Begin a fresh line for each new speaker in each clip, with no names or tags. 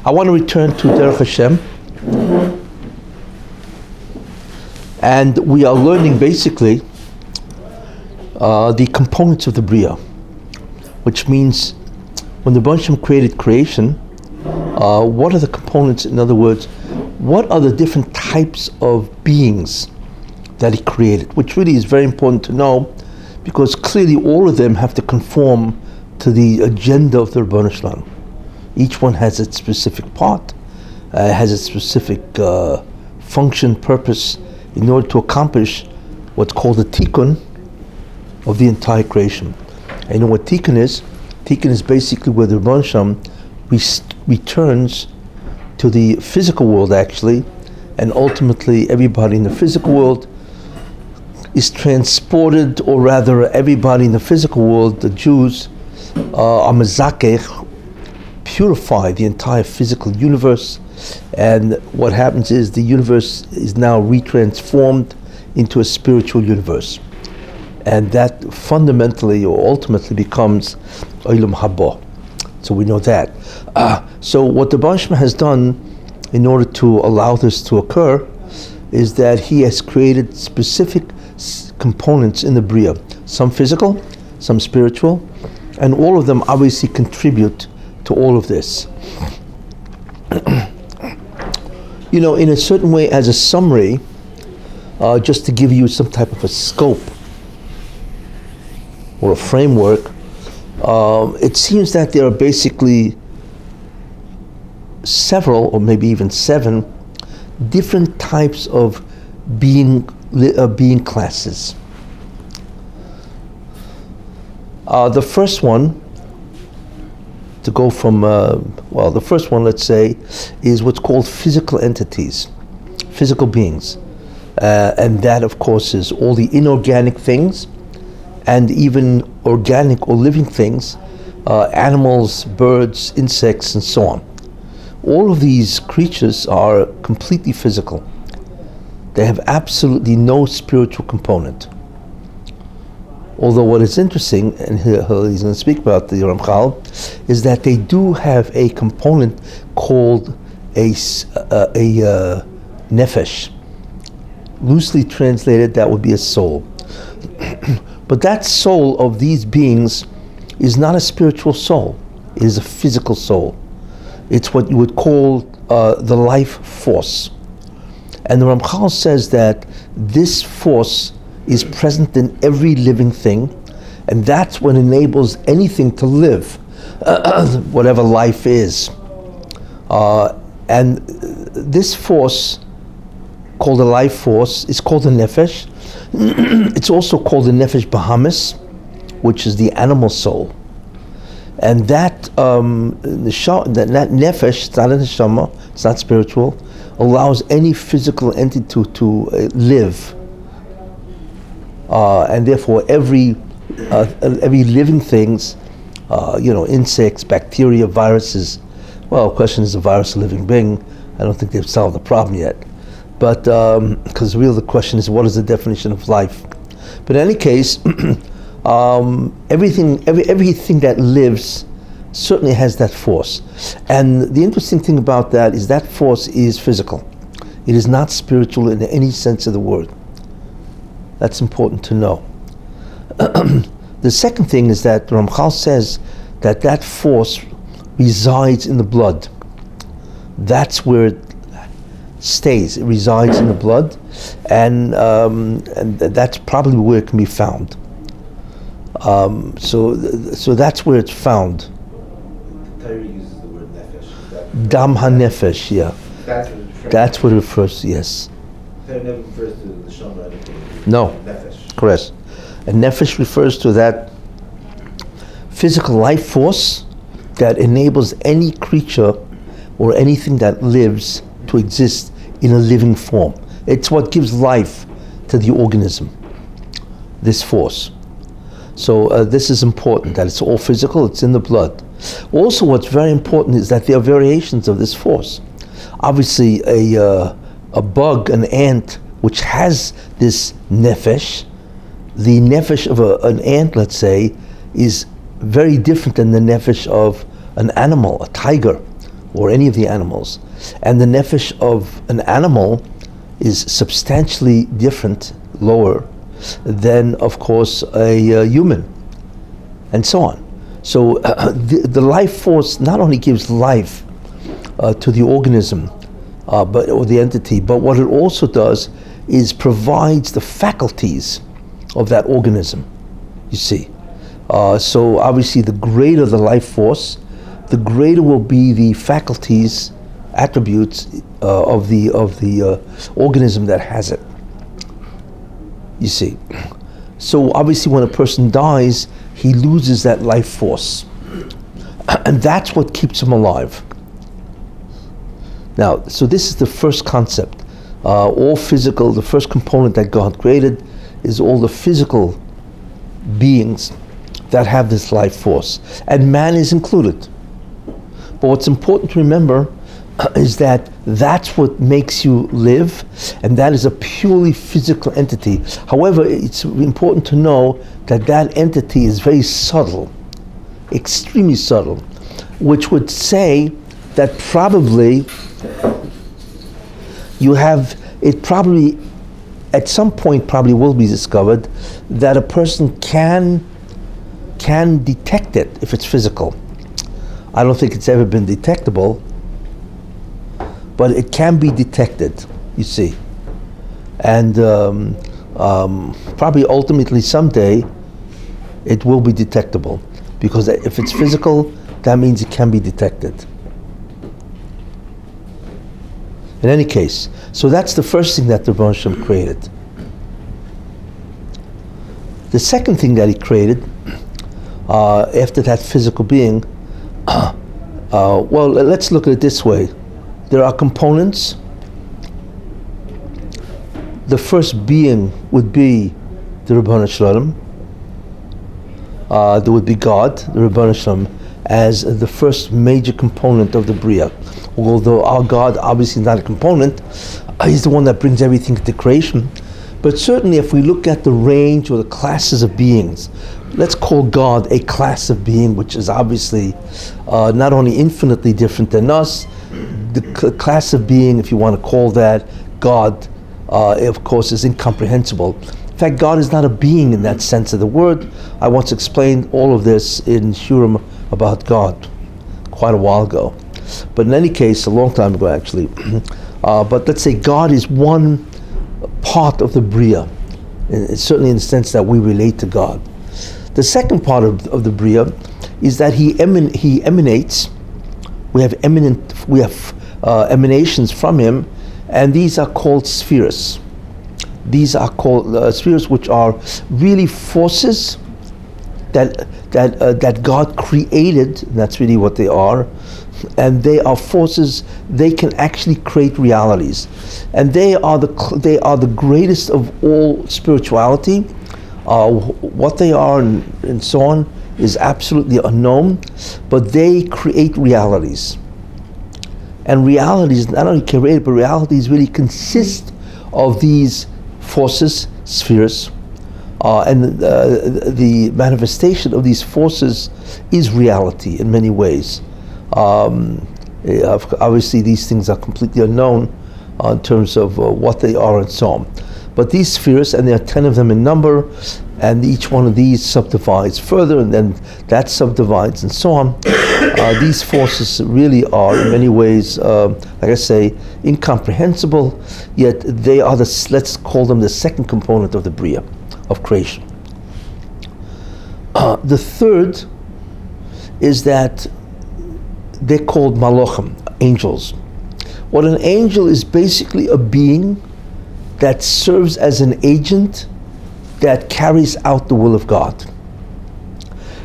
I want to return to Derech Hashem. And we are learning basically the components of the Bria, which means when the Rebbe Hashem created creation, what are the components? In other words, what are the different types of beings that he created? Which really is very important to know, because clearly all of them have to conform to the agenda of the Rebbe Hashem. Each one has its specific part, has its specific function, purpose, in order to accomplish what's called the tikkun of the entire creation. And you know what tikkun is? Tikkun is basically where the Rebbe Hashem returns to the physical world, actually, and ultimately everybody in the physical world is transported, or rather everybody in the physical world, the Jews, are mezakech, purify the entire physical universe, and what happens is the universe is now retransformed into a spiritual universe, and that fundamentally or ultimately becomes Olam Haba. So we know that. So what the Rebbe Hashem has done in order to allow this to occur is that he has created specific components in the Bria, some physical, some spiritual, and all of them obviously contribute to all of this. You know, in a certain way, as a summary, just to give you some type of a scope or a framework, it seems that there are basically several, or maybe even 7, different types of being classes. The first one, to go from, the first one, let's say, is what's called physical entities, physical beings. And that, of course, is all the inorganic things and even organic or living things, animals, birds, insects, and so on. All of these creatures are completely physical. They have absolutely no spiritual component. Although what is interesting, and he's going to speak about the Ramchal, is that they do have a component called a Nefesh. Loosely translated, that would be a soul. But that soul of these beings is not a spiritual soul. It is a physical soul. It's what you would call the life force. And the Ramchal says that this force is present in every living thing, and that's what enables anything to live, whatever life is. And this force, called the life force, is called the Nefesh. It's also called the Nefesh Bahamis, which is the animal soul. And that that Nefesh, it's not a neshama, it's not spiritual, allows any physical entity to live. And therefore every living things, insects, bacteria, viruses. Well, the question is, a virus a living being? I don't think they've solved the problem yet. But because really the question is, what is the definition of life? But in any case, everything that lives certainly has that force. And the interesting thing about that is that force is physical. It is not spiritual in any sense of the word. That's important to know. The second thing is that Ramchal says that force resides in the blood. That's where it stays. It resides in the blood, and that's probably where it can be found. So that's where it's found.
Torah uses the word nefesh.
Dam ha-nefesh, yeah. That's what it refers to, yes.
Torah never refers to the shama or anything.
No.
Nefesh.
Correct. And nefesh refers to that physical life force that enables any creature or anything that lives to exist in a living form. It's what gives life to the organism, this force. So this is important, that it's all physical, it's in the blood. Also, what's very important is that there are variations of this force. Obviously, a bug, an ant, which has this nefesh, the nefesh of an ant, let's say, is very different than the nefesh of an animal, a tiger, or any of the animals. And the nefesh of an animal is substantially different, lower, than, of course, a human, and so on. So the life force not only gives life to the organism, or the entity, but what it also does is provides the faculties of that organism, you see. So obviously the greater the life force, the greater will be the faculties, attributes of the organism that has it, you see. So obviously when a person dies, he loses that life force, and that's what keeps him alive. Now, so this is the first concept. All physical, the first component that God created is all the physical beings that have this life force, and man is included. But what's important to remember is that that's what makes you live, and that is a purely physical entity. However, it's important to know that that entity is very subtle, extremely subtle, which would say that probably you have, it probably, at some point probably will be discovered that a person can detect it if it's physical. I don't think it's ever been detectable, but it can be detected, you see. And probably ultimately someday it will be detectable, because if it's physical, that means it can be detected. In any case, so that's the first thing that the Rebbe Hashem created. The second thing that he created, after that physical being, well, let's look at it this way. There are components. The first being would be the Ribono Shel Olam. There would be God, the Ribono Shel Olam, as the first major component of the Bria. Although our God obviously is not a component, he's the one that brings everything into creation. But certainly if we look at the range or the classes of beings, let's call God a class of being, which is obviously not only infinitely different than us, the class of being, if you want to call that God, of course, is incomprehensible. In fact, God is not a being in that sense of the word. I once explained all of this in Shurim about God quite a while ago. But in any case, a long time ago actually. But let's say God is one part of the Bria, certainly in the sense that we relate to God. The second part of the Bria is that he emanates. We have emanations from him, and these are called spheres. These are called spheres, which are really forces that God created. That's really what they are, and they are forces. They can actually create realities, and they are the greatest of all spirituality. What they are and so on is absolutely unknown, but they create realities. And realities not only create, but realities really consist of these forces, spheres, and the manifestation of these forces is reality in many ways. Obviously these things are completely unknown in terms of what they are and so on. But these spheres, and there are 10 of them in number, and each one of these subdivides further, and then that subdivides, and so on. These forces really are, in many ways, like I say, incomprehensible, yet they are let's call them the second component of the Bria, of creation. The third is that they're called Malachim, angels. What an angel is basically a being that serves as an agent that carries out the will of God.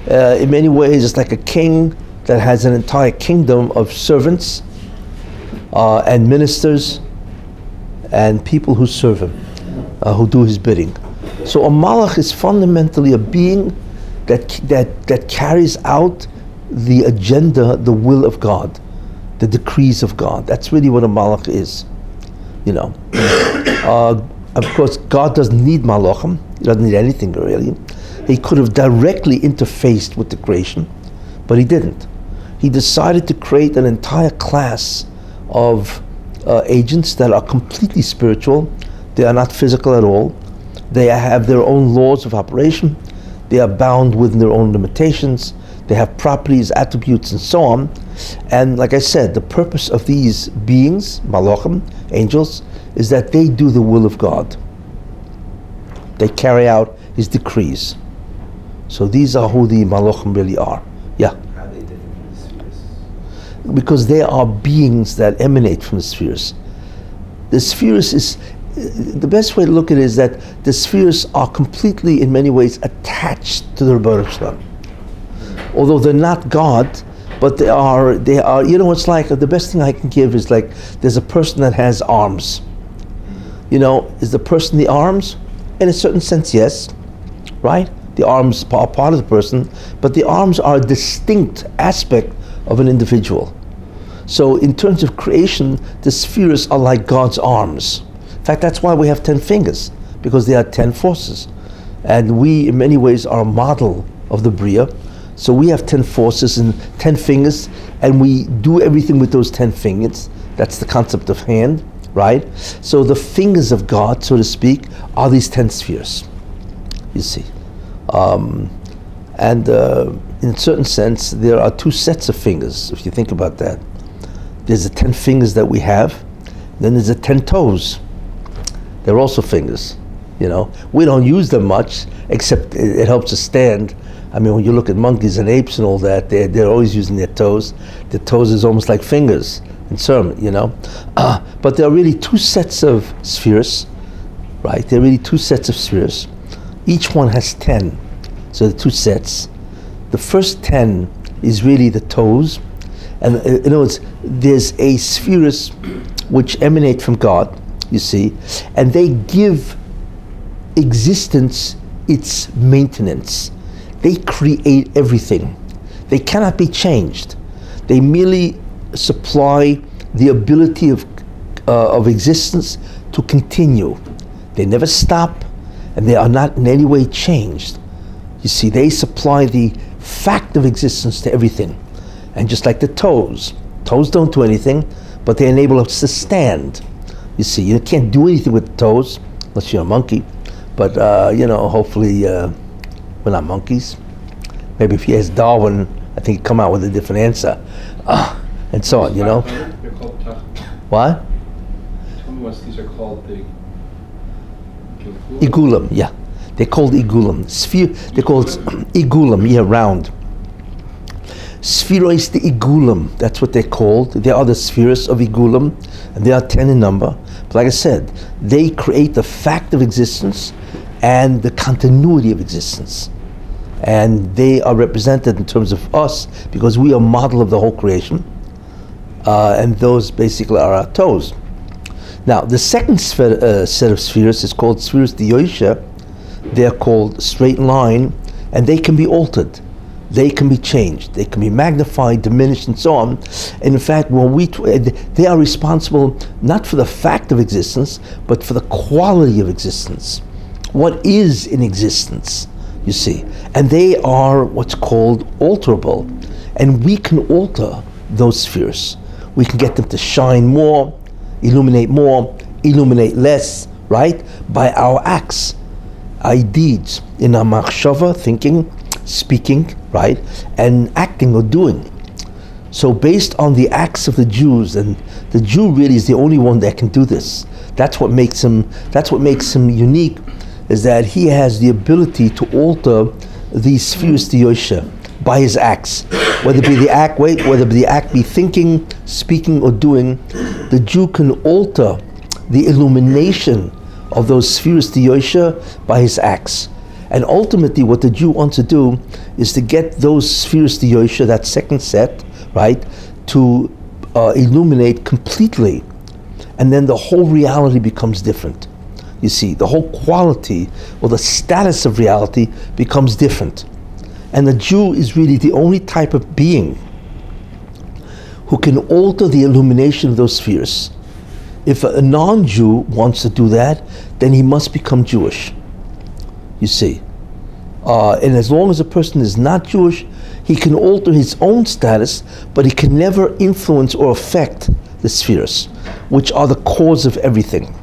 In many ways, it's like a king that has an entire kingdom of servants and ministers and people who serve him, who do his bidding. So a malach is fundamentally a being that carries out the agenda, the will of God, the decrees of God. That's really what a malach is, you know. Of course, God doesn't need malachim. He doesn't need anything really. He could have directly interfaced with the creation, but he didn't. he decided to create an entire class of agents that are completely spiritual. They are not physical at all. They have their own laws of operation. They are bound within their own limitations. They have properties, attributes, and so on. And like I said, the purpose of these beings, malachim, angels, is that they do the will of God. They carry out His decrees. So these are who the malachim really are. Yeah.
How are they different from the spheres?
Because they are beings that emanate from the spheres. The spheres is, the best way to look at it is that the spheres are completely, in many ways, attached to the Rebbeinu Shalom. Although they're not God, but they are, you know, it's like, the best thing I can give is like, there's a person that has arms. You know, is the person the arms? In a certain sense, yes, right? The arms are part of the person, but the arms are a distinct aspect of an individual. So in terms of creation, the spheres are like God's arms. In fact, that's why we have 10 fingers, because they are 10 forces. And we, in many ways, are a model of the Bria. So we have 10 forces and 10 fingers, and we do everything with those 10 fingers. That's the concept of hand, right? So the fingers of God, so to speak, are these 10 spheres, you see. In a certain sense, there are two sets of fingers, if you think about that. There's the 10 fingers that we have, then there's the 10 toes. They're also fingers, you know. We don't use them much, except it helps us stand. I mean, when you look at monkeys and apes and all that, they're always using their toes. Their toes is almost like fingers in sermon, you know. But there are really two sets of spheres, right? There are really two sets of spheres. Each one has 10, so the two sets. The first 10 is really the toes. And in other words, there's a spheres which emanate from God, you see, and they give existence its maintenance. They create everything. They cannot be changed. They merely supply the ability of existence to continue. They never stop, and they are not in any way changed. You see, they supply the fact of existence to everything. And just like the toes don't do anything, but they enable us to stand. You see, you can't do anything with the toes, unless you're a monkey. But, you know, hopefully we're not monkeys. Maybe if you ask Darwin, I think he'd come out with a different answer. And so on, you know.
They're called
What?
Tell me what these are called, the
Igulam, yeah. They're called Igulam. Sphere, they're called Igulam, yeah, round. Spheroids the Igulam, that's what they're called. They are the spheres of Igulam, and they are 10 in number. But like I said, they create the fact of existence and the continuity of existence. And they are represented in terms of us because we are model of the whole creation. And those basically are our toes. Now, the second set of spheres is called spheres de Yosha. They're called straight line, and they can be altered. They can be changed. They can be magnified, diminished, and so on. And in fact, when they are responsible not for the fact of existence, but for the quality of existence. What is in existence, you see. And they are what's called alterable. And we can alter those spheres. We can get them to shine more, illuminate less, right? By our acts, our deeds, in our machshava, thinking, speaking, right? And acting or doing. So based on the acts of the Jews, and the Jew really is the only one that can do this. That's what makes him unique, is that he has the ability to alter these spheres to Yosha by his acts. Whether the act be thinking, speaking, or doing, the Jew can alter the illumination of those spheres to Yosha by his acts. And ultimately what the Jew wants to do is to get those spheres to Yosha, that second set, right, to illuminate completely. And then the whole reality becomes different. You see, the whole quality or the status of reality becomes different. And the Jew is really the only type of being who can alter the illumination of those spheres. If a non-Jew wants to do that, then he must become Jewish. You see. And as long as a person is not Jewish, He can alter his own status, but he can never influence or affect the spheres, which are the cause of everything.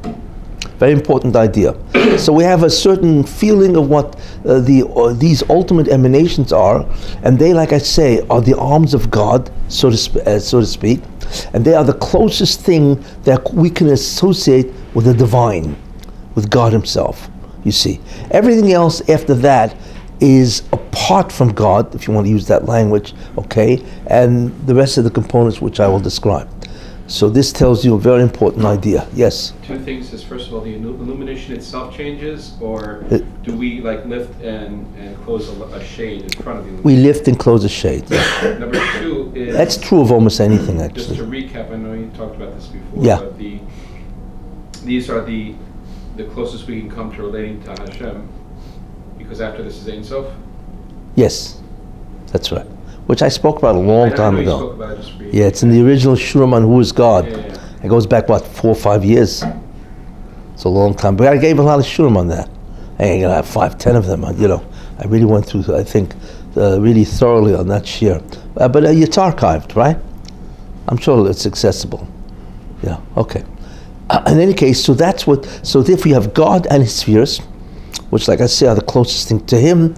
Very important idea. So we have a certain feeling of what these ultimate emanations are, and they, like I say, are the arms of God, so to speak, and they are the closest thing that we can associate with the divine, with God Himself. You see, everything else after that is apart from God, if you want to use that language, okay, and the rest of the components which I will describe. So this tells you a very important idea. Yes?
Two things is, first of all, the illumination itself changes, or do we like lift and close a shade in front of the illumination?
We lift and close a shade. Yeah.
Number two is...
That's true of almost anything, actually.
Just to recap, I know you talked about this before,
yeah.
But these are the closest we can come to relating to Hashem, because after this is Ein Sof?
Yes, that's right. Which I spoke about a long time ago.
Spoke about it, just
yeah, it's in the original Shuram on Who is God.
Yeah.
It goes back, 4 or 5 years. It's a long time. But I gave a lot of Shuram on that. I ain't gonna have 5, 10 of them. I really went through, I think, really thoroughly on that shir. But it's archived, right? I'm sure it's accessible. Yeah, okay. In any case, so if we have God and His spheres, which, like I say, are the closest thing to Him,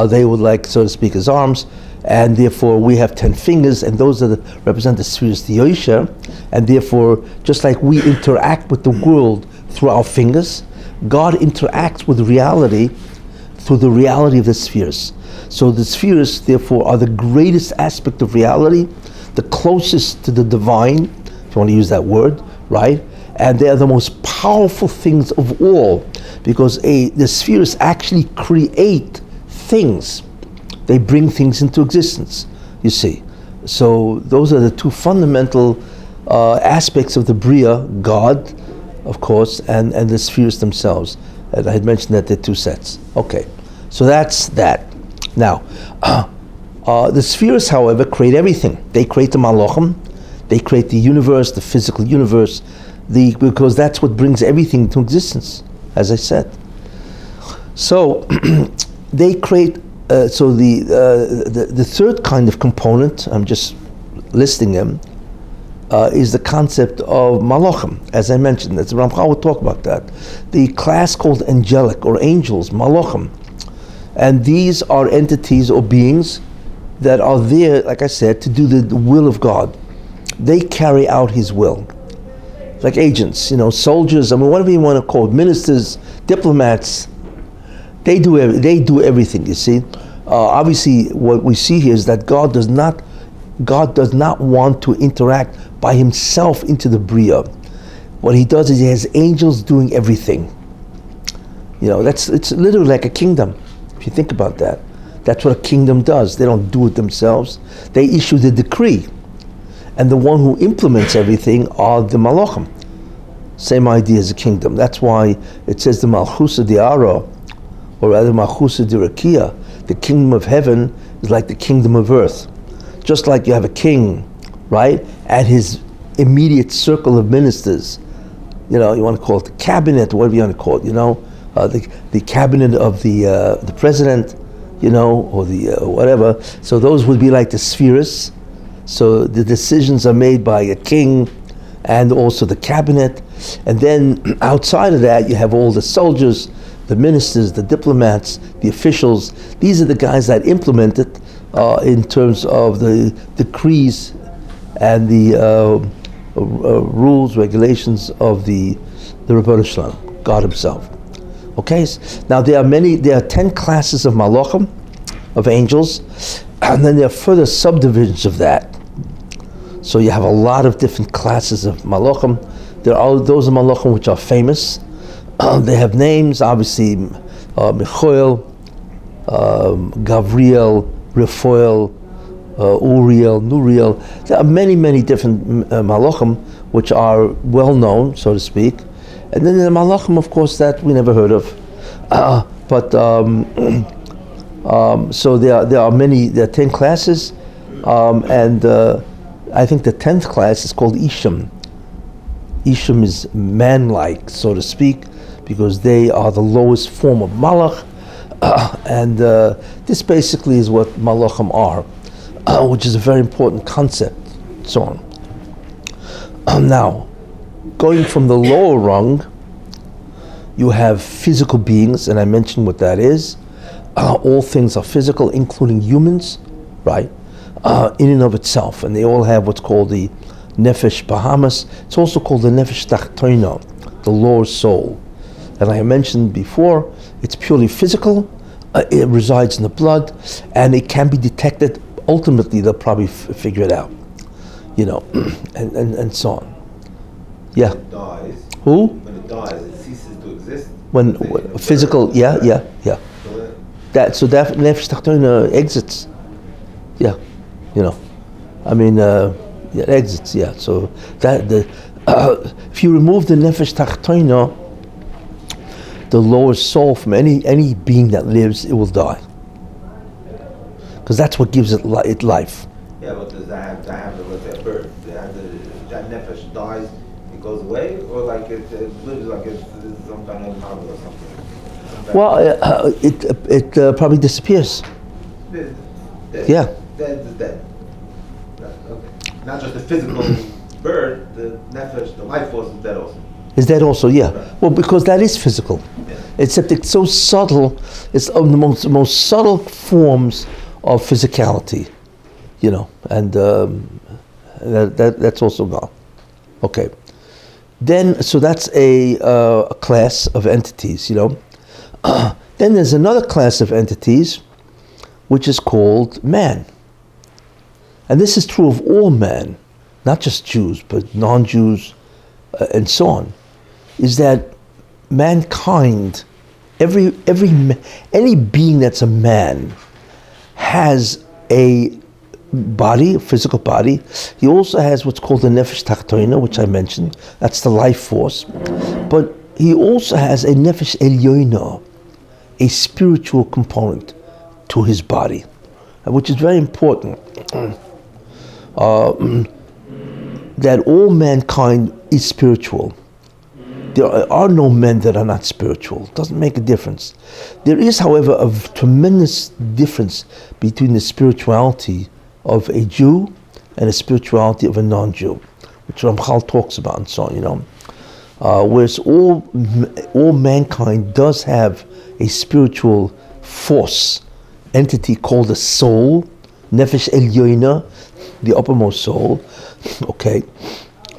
they would, like, so to speak, His arms, and therefore we have 10 fingers, and those represent the spheres, the Yosher, and therefore, just like we interact with the world through our fingers, God interacts with reality through the reality of the spheres. So the spheres, therefore, are the greatest aspect of reality, the closest to the divine, if you want to use that word, right? And they are the most powerful things of all, because the spheres actually create things. They bring things into existence, you see. So those are the two fundamental aspects of the Bria, God, of course, and the spheres themselves. And I had mentioned that they're two sets. Okay, so that's that. Now, the spheres, however, create everything. They create the Malachim, they create the universe, the physical universe, because that's what brings everything into existence, as I said. So they create. So the third kind of component, I'm just listing them, is the concept of Malachim, as I mentioned. That's Ramchal will talk about that. The class called Angelic, or angels, Malachim. And these are entities or beings that are there, like I said, to do the will of God. They carry out His will. Like agents, soldiers, whatever you want to call it, ministers, diplomats, they do everything, you see. Obviously, what we see here is that God does not want to interact by Himself into the Bria. What He does is He has angels doing everything. It's literally like a kingdom, if you think about that. That's what a kingdom does. They don't do it themselves. They issue the decree. And the one who implements everything are the Malachim. Same idea as a kingdom. That's why it says the Malchusa Diara, or rather Malchusa Dirakia, the kingdom of heaven is like the kingdom of earth. Just like you have a king, right, and his immediate circle of ministers. You want to call it the cabinet, whatever you want to call it, the cabinet of the president, or the whatever. So those would be like the spheres. So the decisions are made by a king and also the cabinet. And then outside of that, you have all the soldiers, the ministers, the diplomats, the officials. These are the guys that implement it in terms of the decrees and the rules, regulations of the Rebbeinu Shalom, God Himself. Okay, now there are 10 classes of malachim, of angels, and then there are further subdivisions of that. So you have a lot of different classes of malachim. There are those of malachim which are famous. They have names, obviously, Michael, Gavriel, Raphael, Uriel, Nuriel. There are many, many different malachim which are well known, so to speak. And then the malachim, of course, that we never heard of. So there are many. There are 10 classes, and I think the 10th class is called Isham. Isham is man-like, so to speak, because they are the lowest form of malach, and this basically is what malachim are. which is a very important concept, so on. Now, going from the lower rung, you have physical beings, and I mentioned what that is. All things are physical, including humans, right? In and of itself, and they all have what's called the Nefesh Bahamas. It's also called the Nefesh Tachtoina, the lower soul. And I mentioned before, it's purely physical. It resides in the blood, and it can be detected. Ultimately, they'll probably figure it out, and so on. Yeah.
When it dies.
Who?
When it dies, it ceases to exist.
When physical, yeah. So that Nefesh Tachtoina exits. Yeah, it exits. Yeah. So that if you remove the Nefesh Tachtoina, the lower soul from any being that lives, it will die. Because that's what gives it life.
Yeah, but does that have let's say, a birth? That nefesh dies, it goes away, or like it lives like it's some kind of Haba or something?
Well, it probably disappears.
Dead.
Yeah.
Dead is dead. Okay. Not just the physical birth, the nefesh, the life force is dead also.
Is that also, yeah?
Right.
Well, because that is physical.
Yeah.
Except it's so subtle. It's of the most subtle forms of physicality, and that's also gone. Okay. Then, so that's a class of entities, Then there's another class of entities, which is called man. And this is true of all men, not just Jews, but non-Jews, and so on. Is that mankind, any being that's a man, has a body, a physical body. He also has what's called the Nefesh Tachtoina, which I mentioned. That's the life force. But he also has a Nefesh Elyoina, a spiritual component to his body, which is very important. That all mankind is spiritual. There are no men that are not spiritual. It doesn't make a difference. There is, however, a tremendous difference between the spirituality of a Jew and the spirituality of a non-Jew, which Ramchal talks about and so on, whereas all mankind does have a spiritual force, entity called a soul, Nefesh Elyoina, the uppermost soul, okay.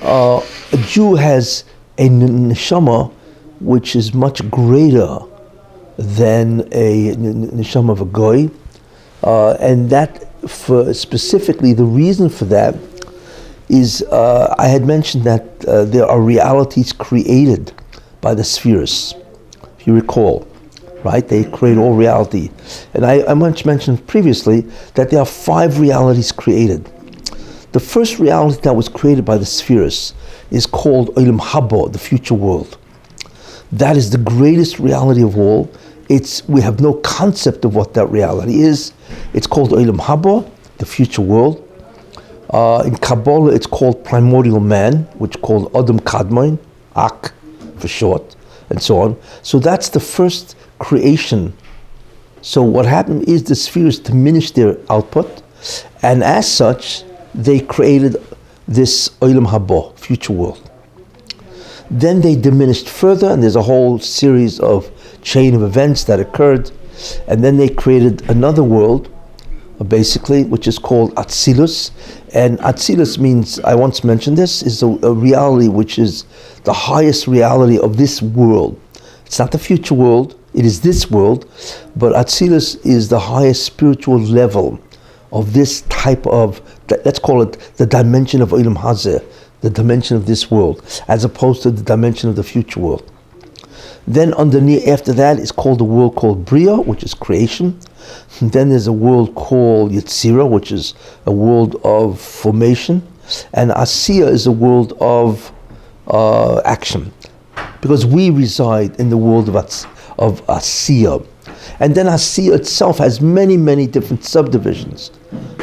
A Jew has a neshama which is much greater than a neshama of a goy, and that specifically the reason for that is I had mentioned that there are realities created by the spheres, if you recall, right? They create all reality, and I mentioned previously that there are 5 realities created. The first reality that was created by the spheres is called Olam Haba, the future world. That is the greatest reality of all. We have no concept of what that reality is. It's called Olam Haba, the future world. In Kabbalah, it's called primordial man, which is called Adam Kadmon, Ak for short, and so on. So that's the first creation. So what happened is the spheres diminished their output, and as such, they created this Olam Haba, future world. Then they diminished further, and there's a whole series of chain of events that occurred, and then they created another world, basically, which is called Atzilus. And Atzilus means, I once mentioned this, is a reality which is the highest reality of this world. It's not the future world, it is this world, but Atzilus is the highest spiritual level of this type of, let's call it the dimension of Olam Hazeh, the dimension of this world, as opposed to the dimension of the future world. Then underneath, after that, is called a world called Bria, which is creation. And then there's a world called Yetzirah, which is a world of formation. And Asiya is a world of action, because we reside in the world of Asiya. And then Asiya itself has many, many different subdivisions,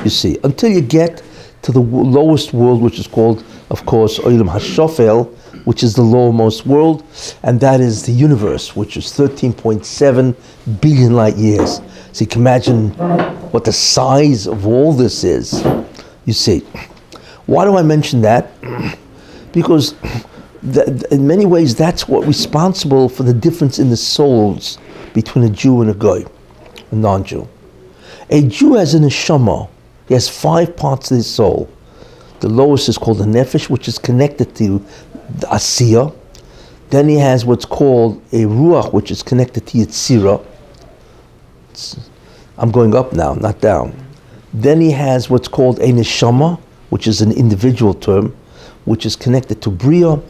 you see, until you get to the lowest world, which is called, of course, Olam HaShofel, which is the lowermost world, and that is the universe, which is 13.7 billion light years. So you can imagine what the size of all this is. You see, why do I mention that? Because in many ways that's what's responsible for the difference in the souls between a Jew and a goy, a non-Jew. A Jew has an neshama. He has 5 parts of his soul. The lowest is called the Nefesh, which is connected to the Asiya. Then he has what's called a Ruach, which is connected to Yetzirah. I'm going up now, not down. Then he has what's called a Neshama, which is an individual term, which is connected to Bria.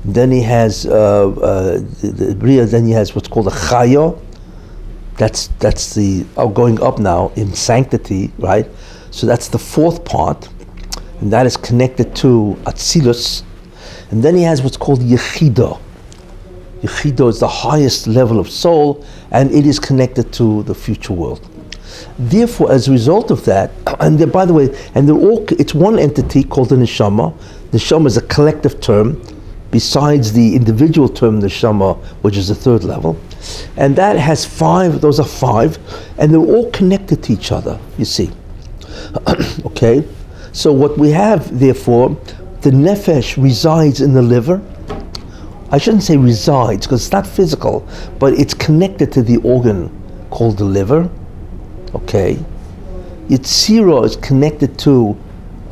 Then he has the Bria. Then he has what's called a Chaya. That's the going up now in sanctity, right? So that's the 4th part, and that is connected to Atzilus. And then he has what's called Yechida. Yechida is the highest level of soul, and it is connected to the future world. Therefore, as a result of that, and by the way, it's one entity called the Neshama. Neshama is a collective term, besides the individual term Neshama, which is the 3rd level. And that has 5, those are 5, and they're all connected to each other, you see. Okay? So what we have, therefore, the Nefesh resides in the liver. I shouldn't say resides, because it's not physical, but it's connected to the organ called the liver. Okay? Yetzirah is connected to,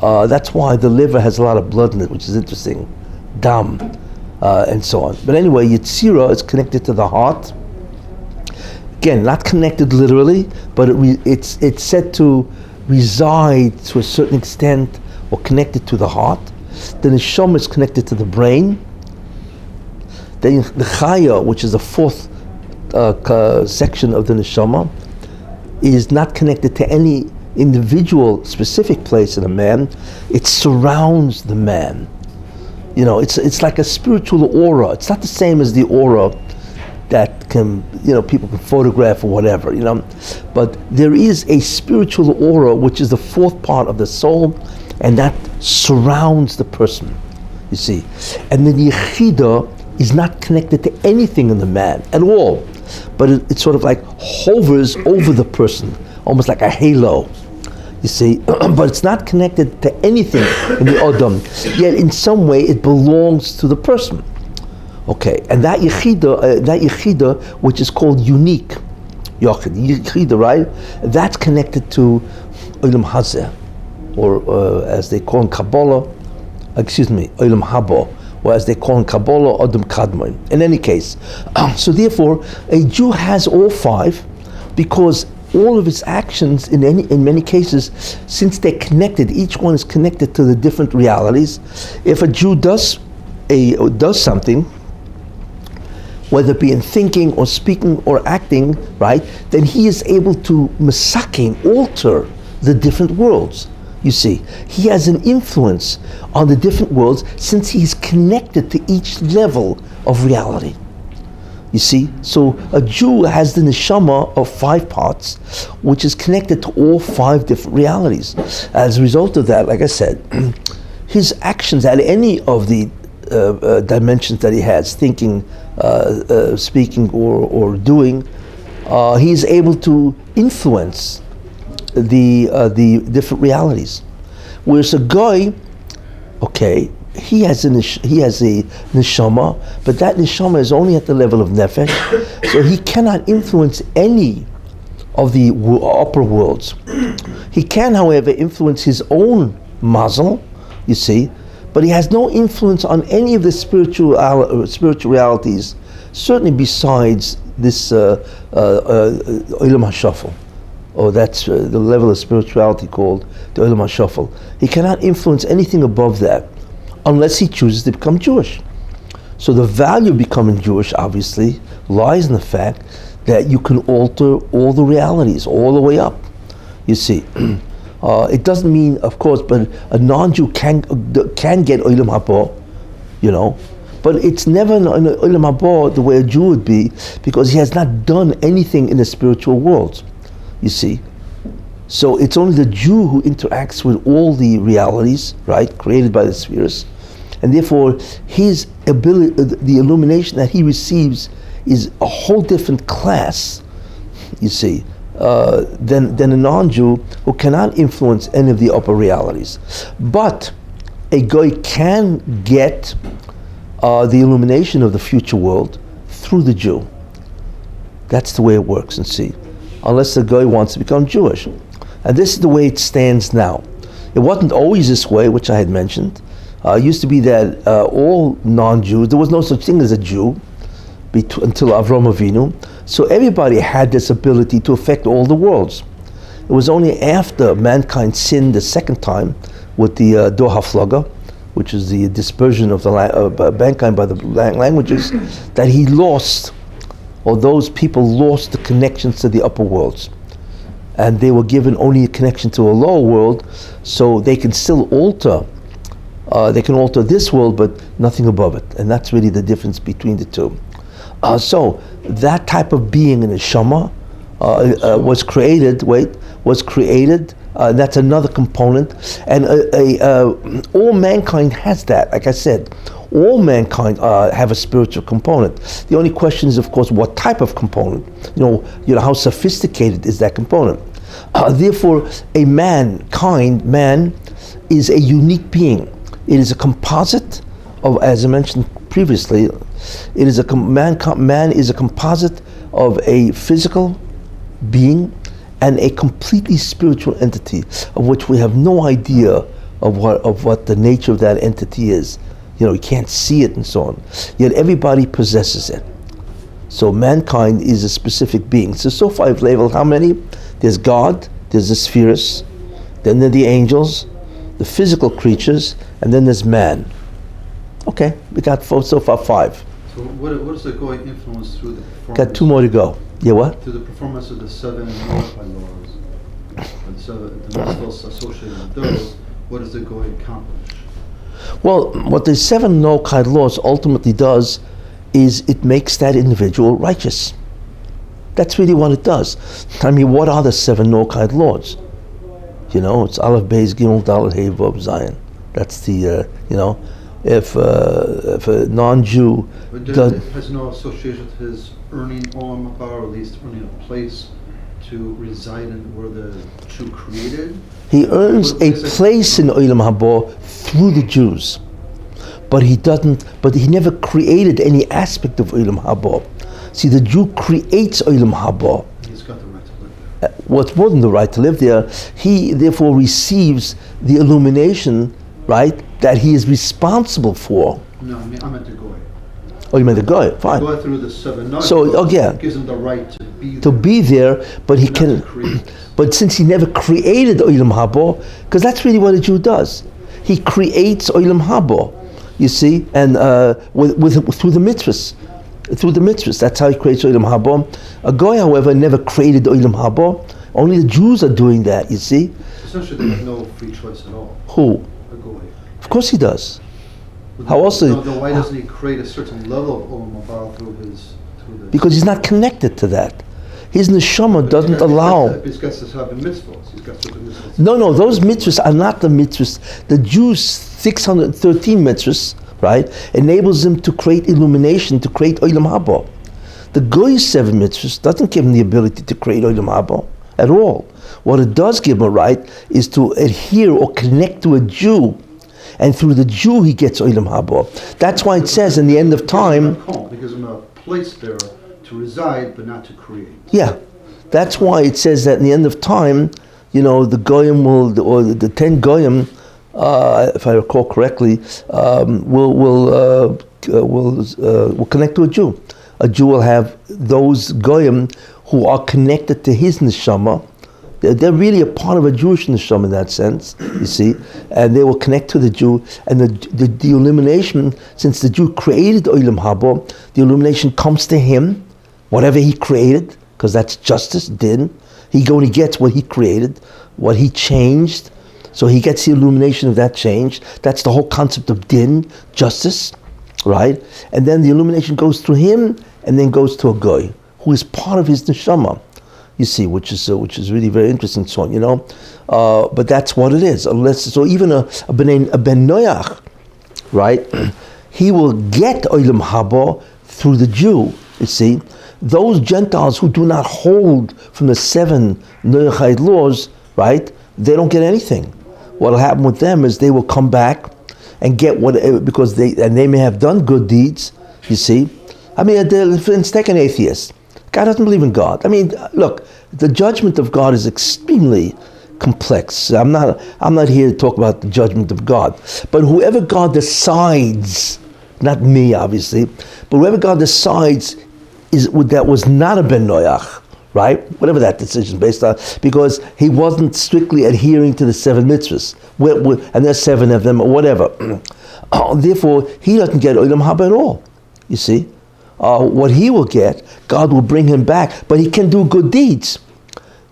that's why the liver has a lot of blood in it, which is interesting. Dam, and so on. But anyway, Yetzirah is connected to the heart. Again, not connected literally, but it's said to reside to a certain extent or connected to the heart. The Neshama is connected to the brain. Then the Chaya, which is the 4th section of the Neshama, is not connected to any individual specific place in a man. It surrounds the man. You know, it's like a spiritual aura. It's not the same as the aura that can, people can photograph or whatever, But there is a spiritual aura, which is the 4th part of the soul, and that surrounds the person, you see. And then the Yechida is not connected to anything in the man at all, but it sort of like hovers over the person, almost like a halo. You see, but it's not connected to anything in the Adam. Yet in some way it belongs to the person. Okay, and that Yechida, which is called unique, Yechida, right? That's connected to Olam Hazeh, or as they call in Kabbalah, Olam Haba, or as they call in Kabbalah, Adam Kadmon. In any case, so therefore, a Jew has all 5, because all of his actions, in many cases, since they're connected, each one is connected to the different realities. If a Jew does something, whether it be in thinking or speaking or acting, right, then he is able to masaking, alter the different worlds. You see, he has an influence on the different worlds since he's connected to each level of reality. You see, so a Jew has the neshama of 5 parts, which is connected to all 5 different realities. As a result of that, like I said, his actions at any of the dimensions that he has, thinking, speaking, or doing, he is able to influence the different realities. Whereas a guy, okay, he has a neshama, but that neshama is only at the level of nefesh, so he cannot influence any of the upper worlds. He can, however, influence his own mazel, you see, but he has no influence on any of the spiritualities, certainly besides this Olam HaShafel, or that's the level of spirituality called the Olam HaShafel. He cannot influence anything above that, unless he chooses to become Jewish. So the value of becoming Jewish, obviously, lies in the fact that you can alter all the realities, all the way up. You see, it doesn't mean, of course, but a non-Jew can get Olam Haba, but it's never an Olam Haba the way a Jew would be, because he has not done anything in the spiritual world. You see. So it's only the Jew who interacts with all the realities, right, created by the spheres, and therefore his ability, the illumination that he receives, is a whole different class, you see, than a non-Jew who cannot influence any of the upper realities. But a guy can get the illumination of the future world through the Jew. That's the way it works, and see, unless the guy wants to become Jewish. And this is the way it stands now. It wasn't always this way, which I had mentioned. It used to be that all non-Jews, there was no such thing as a Jew until Avram Avinu. So everybody had this ability to affect all the worlds. It was only after mankind sinned the second time with the Dor HaFlaga, which is the dispersion of the mankind by the languages, that he lost, or those people lost the connections to the upper worlds. And they were given only a connection to a lower world, so they can still alter. They can alter this world, but nothing above it. And that's really the difference between the two. So that type of being in the Shama was created. That's another component. And all mankind has that. Like I said, all mankind have a spiritual component. The only question is, of course, what type of component. You know how sophisticated is that component. Therefore, man is a unique being. It is a composite of, as I mentioned previously, it is man is a composite of a physical being and a completely spiritual entity, of which we have no idea of what the nature of that entity is. You can't see it and so on. Yet everybody possesses it. So mankind is a specific being. So far I've labeled how many? There's God, there's the spheres, then there are the angels, the physical creatures, and then there's man. Okay, we got so far 5.
So what is the going influence through the performance?
Got 2 more to go. Yeah, what?
Through the performance of the 7 notified laws, and so the mitzvahs associated with those, what does the going accomplish?
Well, what the 7 no-kite laws ultimately does is it makes that individual righteous. That's really what it does. I mean, what are the 7 no-kite laws? It's Aleph, Beis, Gimel, Dalet, Hey, Vav, Zayin. That's the, if a non-Jew
has no association with his earning Olam Haba, or at least earning a place to reside in where the Jew created.
He earns a place in Olam Haba through the Jews, but he never created any aspect of Olam Haba. See, the Jew creates Olam Haba.
He's got the right to live there.
What's more than the right to live there, he therefore receives the illumination, right, that he is responsible for.
No, I meant the goy.
Oh, you meant the goy? Fine.
Go through the 7 notes.
So, yeah,
gives him the right to be there.
To be there, but he can. But since he never created Olam Haba, because that's really what a Jew does, he creates Olam Haba. You see, and through the mitzvahs. Through the mitzvahs, that's how he creates Olam Haba. A goy, however, never created Olam Haba. Only the Jews are doing that. You see.
Essentially, they have no free choice at all.
Who?
A goy.
Of course he does.
But
How else?
Why doesn't he create a certain level of Olam Haba through the?
Because he's not connected to that. His neshama doesn't allow.
He's got to have the mitzvahs. He's got certain mitzvahs.
No, those mitzvahs are not the mitzvahs. The Jews' 613 mitzvahs, right, enables them to create illumination, to create Olam Haba. The Goy's 7 mitzvahs doesn't give him the ability to create Olam Haba at all. What it does give him a right is to adhere or connect to a Jew, and through the Jew he gets Olam Haba. That's why it says in the end of time.
It gives him a place there to reside, but not to create.
Yeah, that's why it says that in the end of time, the Goyim or the 10 Goyim, if I recall correctly, will connect to a Jew. A Jew will have those Goyim who are connected to his neshama. They're really a part of a Jewish neshama in that sense, you see, and they will connect to the Jew, and the illumination, since the Jew created Olam Haba, the illumination comes to him, whatever he created, because that's justice, din. He only gets what he created, what he changed, so he gets the illumination of that change. That's the whole concept of din, justice, right? And then the illumination goes through him, and then goes to a goy, who is part of his neshama. You see, which is really very interesting, so on, but that's what it is. So even a ben Noach, right? He will get Olam Haba through the Jew, you see. Those Gentiles who do not hold from the 7 Noachide laws, right, they don't get anything. What will happen with them is they will come back and get what, because they may have done good deeds, you see. I mean, for instance, take an atheist. God doesn't believe in God. I mean, look, the judgment of God is extremely complex. I'm not here to talk about the judgment of God, but whoever God decides, not me obviously, but whoever God decides that was not a ben Noach, right? Whatever that decision is based on, because he wasn't strictly adhering to the 7 mitzvahs, and there's 7 of them or whatever. Therefore, he doesn't get Olam Haba at all. You see, what he will get, God will bring him back, but he can do good deeds.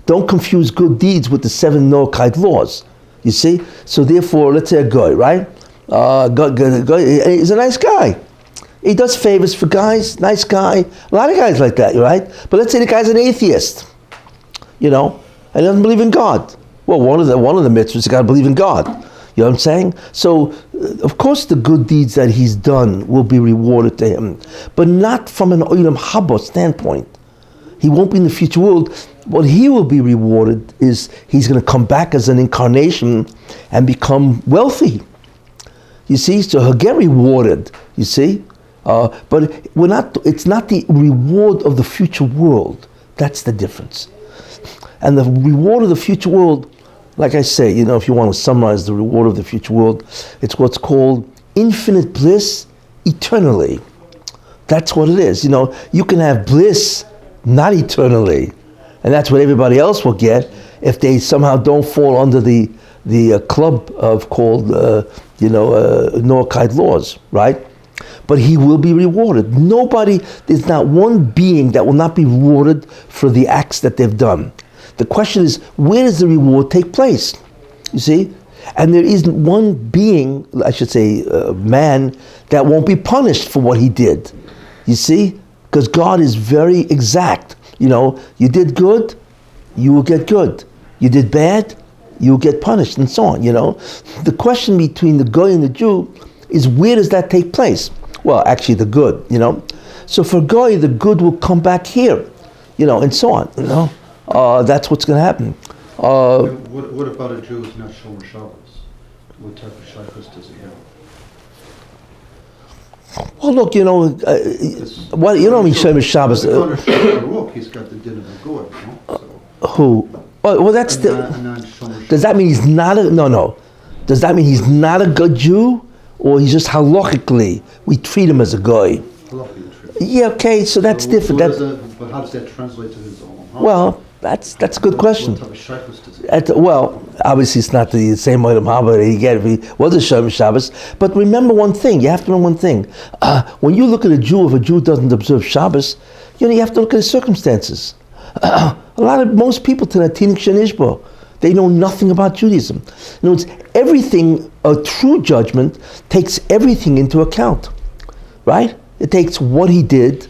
Don't confuse good deeds with the 7 Noachide laws. You see, so therefore, let's say a guy, right? Guy, he's a nice guy. He does favors for guys, nice guy. A lot of guys like that, right? But let's say the guy's an atheist, and he doesn't believe in God. Well, one of the mitzvahs is got to believe in God. You know what I'm saying? So, of course, the good deeds that he's done will be rewarded to him, but not from an Olam Haba standpoint. He won't be in the future world. What he will be rewarded is he's going to come back as an incarnation and become wealthy. You see, so he'll get rewarded. You see. But it's not the reward of the future world. That's the difference. And the reward of the future world, like I say, if you want to summarize the reward of the future world, it's what's called infinite bliss eternally. That's what it is. You can have bliss not eternally. And that's what everybody else will get if they somehow don't fall under the club of called, Noachide laws, right? But he will be rewarded. There's not one being that will not be rewarded for the acts that they've done. The question is, where does the reward take place? You see? And there isn't one being, I should say, man, that won't be punished for what he did. You see? Because God is very exact. You did good, you will get good. You did bad, you will get punished, and so on, The question between the Goy and the Jew is, where does that take place? Well, actually the good, So for Goy, the good will come back here, and so on, That's what's going to happen.
What about a Jew who's not Shomer Shabbos? What type of shaykhus does he have?
Well, look, I mean, Shomer Shabbos.
He's got the din of a Goy,
Who? Well, that's does that mean he's not a, no. Does that mean he's not a good Jew? Or he's just halachically, we treat him as a guy. Yeah, okay, so that's different.
But how does that translate to his own?
Well, that's a good question.
What type of shaykhus does he have?
Well, obviously it's not the same Olam Haba that he get if he was a Shomer Shabbos. But remember one thing, you have to know one thing. When you look at a Jew, if a Jew doesn't observe Shabbos, you have to look at his circumstances. Most people today, Tinik Shenishbo, they know nothing about Judaism. In other words, everything, a true judgment takes everything into account, right? It takes what he did,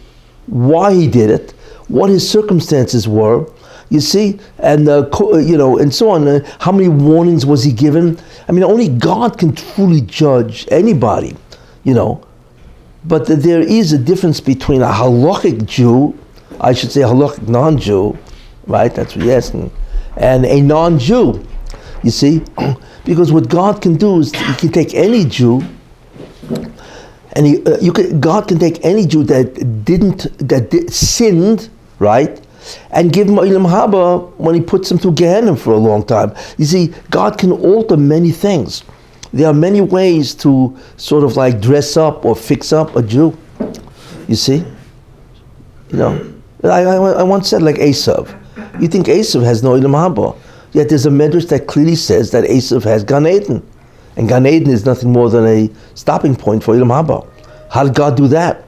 why he did it, what his circumstances were, you see, and and so on. How many warnings was he given? I mean, only God can truly judge anybody, But there is a difference between a halachic Jew, I should say a halachic non-Jew, right? That's what you're asking. And a non-Jew, you see, because what God can do is He can take any Jew, and God can take any Jew that sinned, right, and give him Olam Haba when He puts him through Gehenna for a long time. You see, God can alter many things. There are many ways to sort of like dress up or fix up a Jew. You see, I once said like Esav. You think Esav has no Olam Haba, yet there's a medrash that clearly says that Esav has Gan Eden, and Gan Eden is nothing more than a stopping point for Olam Haba. How did God do that?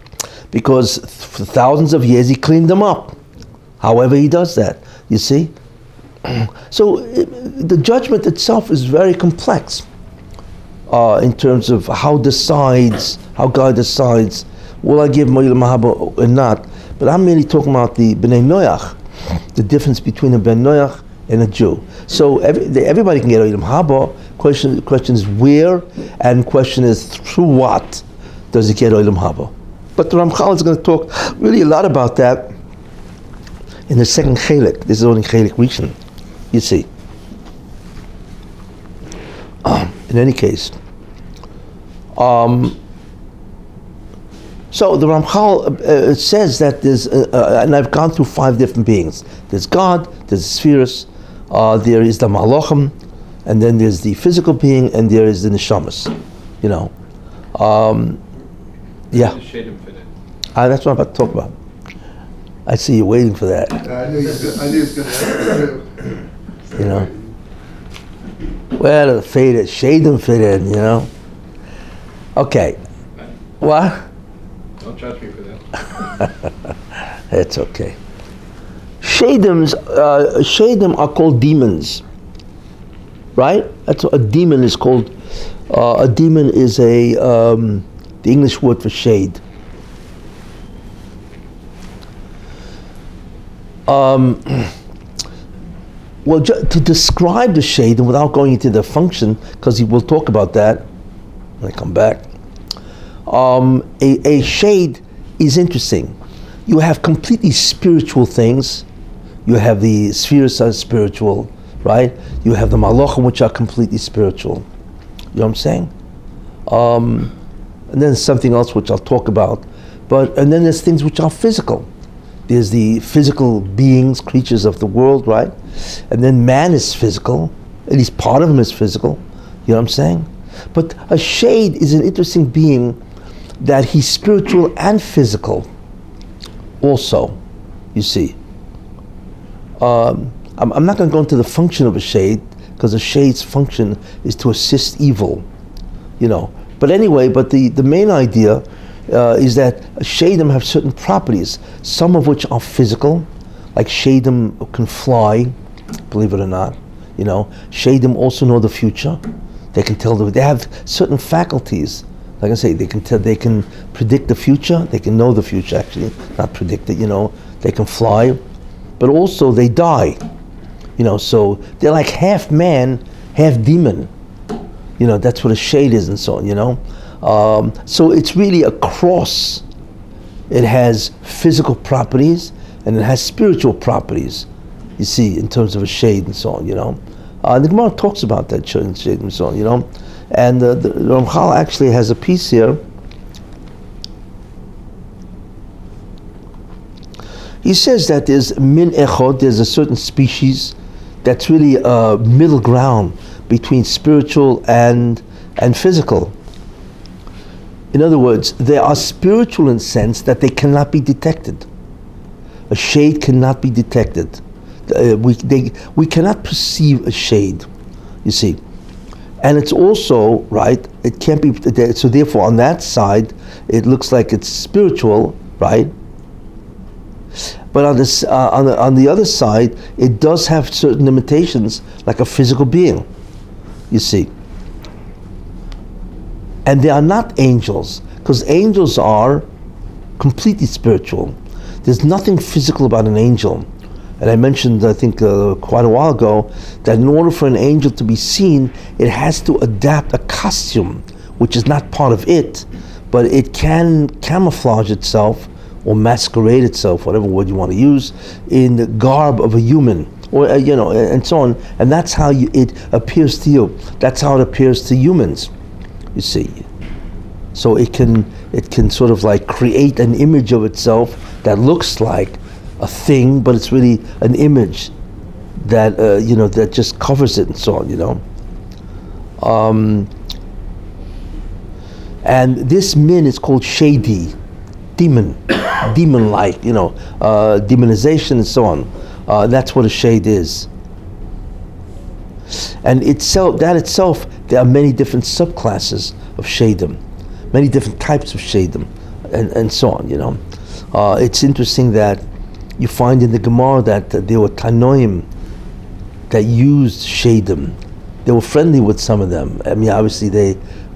Because for thousands of years He cleaned them up. However He does that, you see. So the judgment itself is very complex in terms of how God decides, will I give Olam Haba or not? But I'm merely talking about the Bnei Noach, the difference between a Ben Noach and a Jew. So everybody can get Olam Haba. Question is where, and question is through what does it get Olam Haba? But the Ramchal is going to talk really a lot about that in the second Chelik. This is only Chelik Rishon, you see. In any case, so the Ramchal says that there's, and I've gone through 5 different beings. There's God, there's Spheres, there is the Malachim, and then there's the physical being, and there is the Neshamas. You know, yeah.
The Shadeem fit in.
That's what I'm about to talk about. I see you waiting for that.
I knew he was going to ask.
You know. Well, the faded Shadeem fit in. You know. Okay. What?
Don't judge me for that.
It's okay. Shadeem are called demons, right? That's what a demon is called. A demon is the English word for shade. Well, to describe the shade, and without going into the function, because we'll talk about that when I come back. A shade is interesting. You have completely spiritual things. You have the spheres are spiritual, right? You have the malachim, which are completely spiritual. You know what I'm saying? And then something else which I'll talk about. And then there's things which are physical. There's the physical beings, creatures of the world, right? And then man is physical. At least part of him is physical. You know what I'm saying? But a shade is an interesting being that he's spiritual and physical also, you see. I'm not going to go into the function of a shade, because a shade's function is to assist evil, you know. But anyway, the main idea is that Shadeem have certain properties, some of which are physical, like Shadeem can fly, believe it or not, you know. Shadeem also know the future. They can tell they have certain faculties. Like I say, they can predict the future. They can know the future, actually, not predict it. You know, they can fly, but also they die. You know, so they're like half man, half demon. You know, that's what a shade is, and so on. You know, so it's really a cross. It has physical properties and it has spiritual properties. You see, in terms of a shade and so on. You know, the Gemara talks about that shade and so on. You know. And the Ramchal actually has a piece here. He says that there's min echod, there's a certain species that's really a middle ground between spiritual and physical. In other words, they are spiritual in the sense that they cannot be detected. A shade cannot be detected. We cannot perceive a shade, you see. And it's also, right, it can't be, so therefore on that side, it looks like it's spiritual, right? But on this, on the other side, it does have certain limitations, like a physical being, you see. And they are not angels, because angels are completely spiritual. There's nothing physical about an angel. And I mentioned, I think, quite a while ago, that in order for an angel to be seen, it has to adapt a costume, which is not part of it, but it can camouflage itself or masquerade itself, whatever word you want to use, in the garb of a human, or you know, and so on. And that's how it appears to you. That's how it appears to humans, you see. So it can sort of like create an image of itself that looks like a thing, but it's really an image that you know, that just covers it and so on, you know. And this min is called shady, demon-like, you know, demonization and so on. That's what a shade is. And that itself, there are many different subclasses of shadim, many different types of shadim, and so on, you know. It's interesting that you find in the Gemara that there were Tanoim that used shadim. They were friendly with some of them. I mean, obviously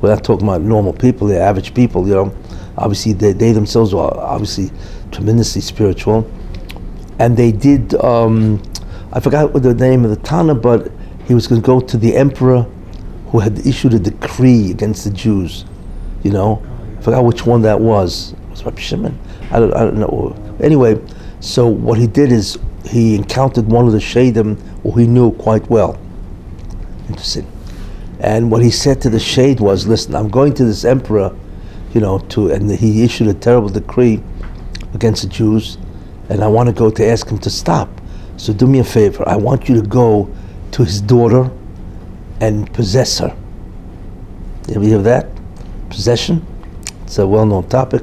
we're not talking about normal people, they're average people, you know. Obviously they themselves were obviously tremendously spiritual. And they did, I forgot what the name of the Tana, but he was going to go to the emperor who had issued a decree against the Jews. You know, I forgot which one that was. It was Rabbi Shimon? I don't know. Anyway, so what he did is he encountered one of the Shadeem who he knew quite well. Interesting. And what he said to the Shade was, listen, I'm going to this emperor, and he issued a terrible decree against the Jews, and I want to go to ask him to stop. So do me a favor, I want you to go to his daughter and possess her. You ever hear of that? Possession? It's a well-known topic,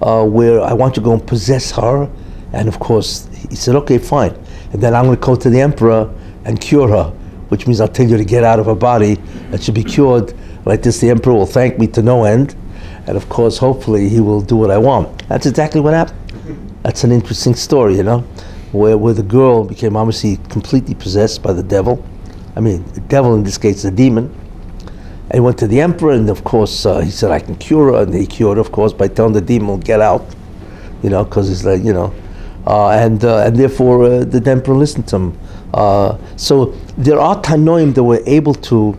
where I want you to go and possess her, and of course, he said, okay, fine. And then I'm going to go to the emperor and cure her, which means I'll tell you to get out of her body, that she'll be cured. Like this, the emperor will thank me to no end, and of course, hopefully, he will do what I want. That's exactly what happened. That's an interesting story, where the girl became obviously completely possessed by the devil. I mean, the devil in this case, the demon. And he went to the emperor, and of course, he said, I can cure her, and he cured her, of course, by telling the demon, get out, because he's like, and therefore the emperor listened to him. So there are Tanoim that were able to,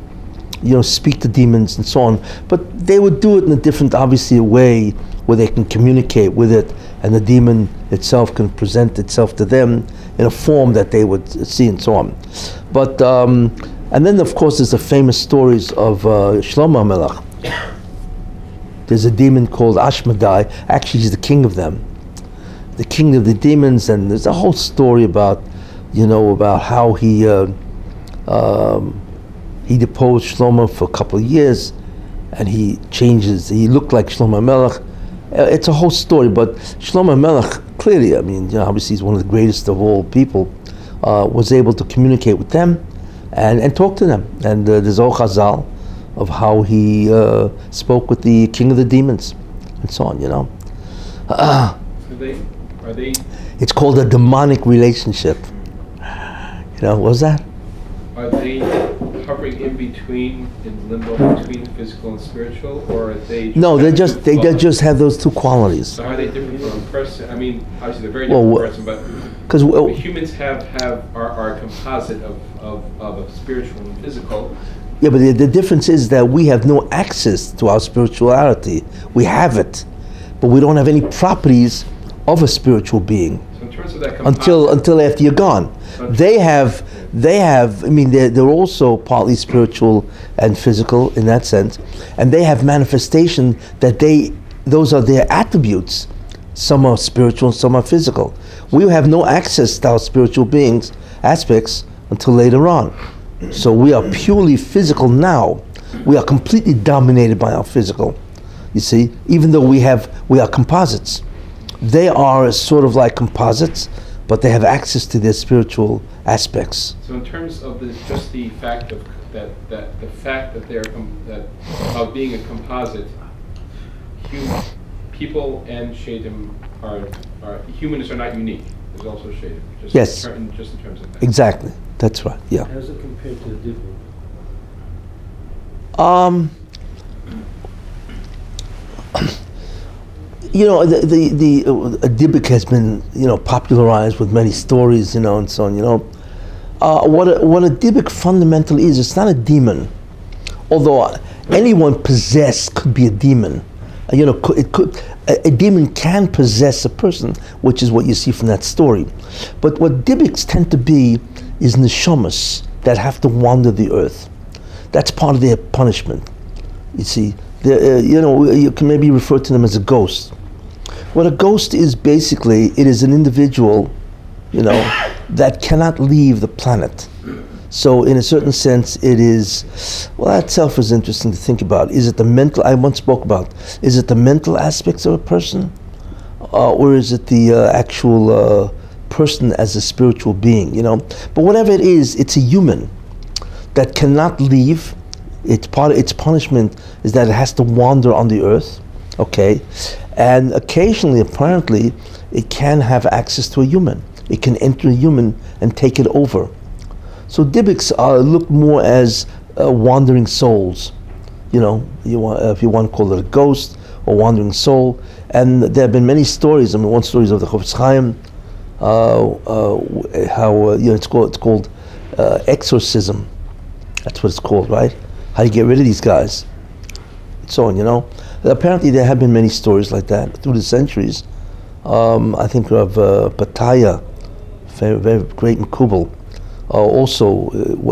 speak to demons and so on, but they would do it in a different, obviously, way where they can communicate with it, and the demon itself can present itself to them in a form that they would see and so on. But and then of course there's the famous stories of Shlomo Melech. There's a demon called Ashmedai. Actually, he's the king of them, the king of the demons, and there's a whole story about about how he deposed Shlomo for a couple of years, and he looked like Shlomo Melech. It's a whole story, but Shlomo Melech, clearly, obviously he's one of the greatest of all people, was able to communicate with them and talk to them. And there's all Chazal of how he spoke with the king of the demons and so on,
Are they?
It's called a demonic relationship. What was that?
Are they hovering in limbo between physical and spiritual, or are they? No,
they just have those two qualities.
So how are they different from a person? Obviously they're very different from a person, but because humans are a composite of a spiritual and physical.
Yeah, but the difference is that we have no access to our spirituality. We have it, but we don't have any properties of a spiritual being.
So in terms of that composite,
until after you're gone. They have, they're also partly spiritual and physical in that sense, and they have manifestation that those are their attributes. Some are spiritual, some are physical. We have no access to our spiritual beings, aspects, until later on. So we are purely physical now. We are completely dominated by our physical, you see, even though we are composites. They are sort of like composites, but they have access to their spiritual aspects.
So, in terms of the fact of that they're of being a composite, people and Shadeem are humans are not unique. There's also Shadeem.
Yes.
Just in terms of that.
Exactly. That's right. Yeah.
How does it compare to the
Dybbuk? The Dybbuk has been popularized with many stories and so on. What a Dybbuk fundamentally is, it's not a demon, although anyone possessed could be a demon. A demon can possess a person, which is what you see from that story. But what Dybbuks tend to be is neshamas that have to wander the earth. That's part of their punishment. You see, you can maybe refer to them as a ghost. What a ghost is basically, it is an individual, that cannot leave the planet. So in a certain sense, it is, that itself is interesting to think about. Is it the mental, I once spoke about, is it the mental aspects of a person? Or is it the actual person as a spiritual being, But whatever it is, it's a human that cannot leave. Its punishment is that it has to wander on the earth, okay? And occasionally, apparently, it can have access to a human. It can enter a human and take it over. So Dybbuks look more as wandering souls, if you want to call it a ghost or wandering soul. And there have been many stories. One story is of the Chofetz Chaim, how it's called exorcism. That's what it's called, right? How do you get rid of these guys? And so on, you know. Apparently there have been many stories like that through the centuries. I think of Pataya, very great Makubal, also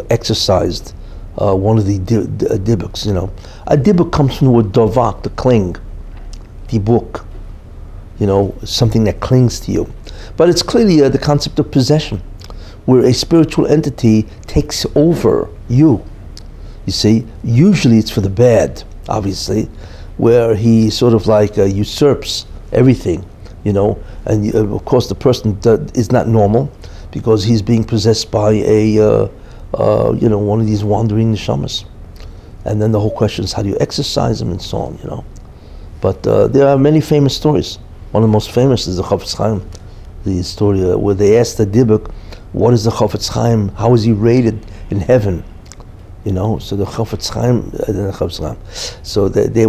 exercised one of the Dybbuks, you know. A Dybbuk comes from the word dovak, to cling, Dybbuk, you know, something that clings to you. But it's clearly the concept of possession, where a spiritual entity takes over you. You see, usually it's for the bad, obviously, where he sort of like usurps everything, you know, and of course the person is not normal because he's being possessed by a one of these wandering neshamas. And then the whole question is how do you exercise them and so on, you know. But there are many famous stories. One of the most famous is the Chofetz Chaim, the story where they asked the Dybbuk, what is the Chofetz Chaim, how is he rated in heaven? You know, so the Chofetz Chaim, so they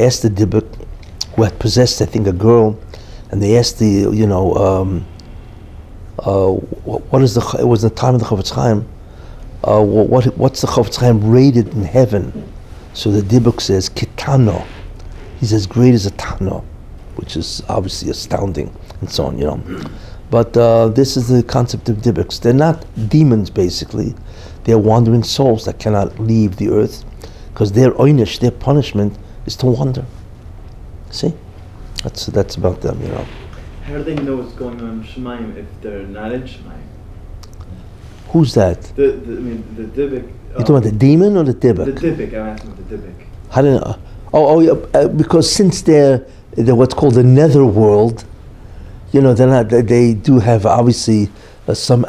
asked the Dybbuk, who had possessed, I think, a girl, and they asked the, you know, what is the? It was the time of the Chofetz Chaim. What's the Chofetz Chaim rated in heaven? So the Dybbuk says Kitano. He's as great as a Tano, which is obviously astounding, and so on, you know. But this is the concept of Dybbuks. They're not demons, basically. They're wandering souls that cannot leave the earth, because their oynish, their punishment, is to wander. See, that's about them, you know.
How do they know what's going on in Shemayim if they're not in Shemayim?
Who's that?
The Dybbuk.
You talking about the demon or the Dybbuk?
The Dybbuk. I'm asking about the Dybbuk.
How do you know? Because since they're what's called the nether world, you know, they're not. They do have obviously some.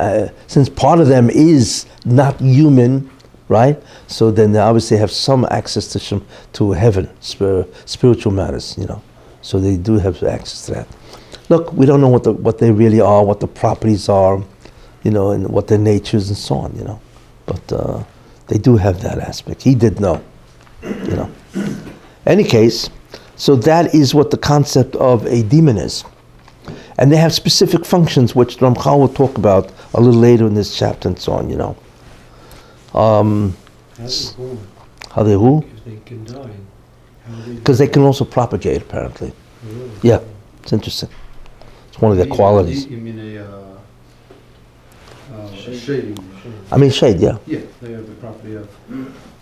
Since part of them is not human, right? So then they obviously have some access to heaven, spiritual matters, you know. So they do have access to that. Look, we don't know what they really are, what the properties are, you know, and what their natures and so on, you know. But they do have that aspect. He did know, you know. Any case, so that is what the concept of a demon is. And they have specific functions, which Ramchal will talk about a little later in this chapter and so on, you know. How they who?
Because they can die.
Because they can also propagate, apparently.
Really?
Yeah, it's interesting. It's one of their qualities.
You mean shade?
I mean shade, yeah.
Yeah, they have the property of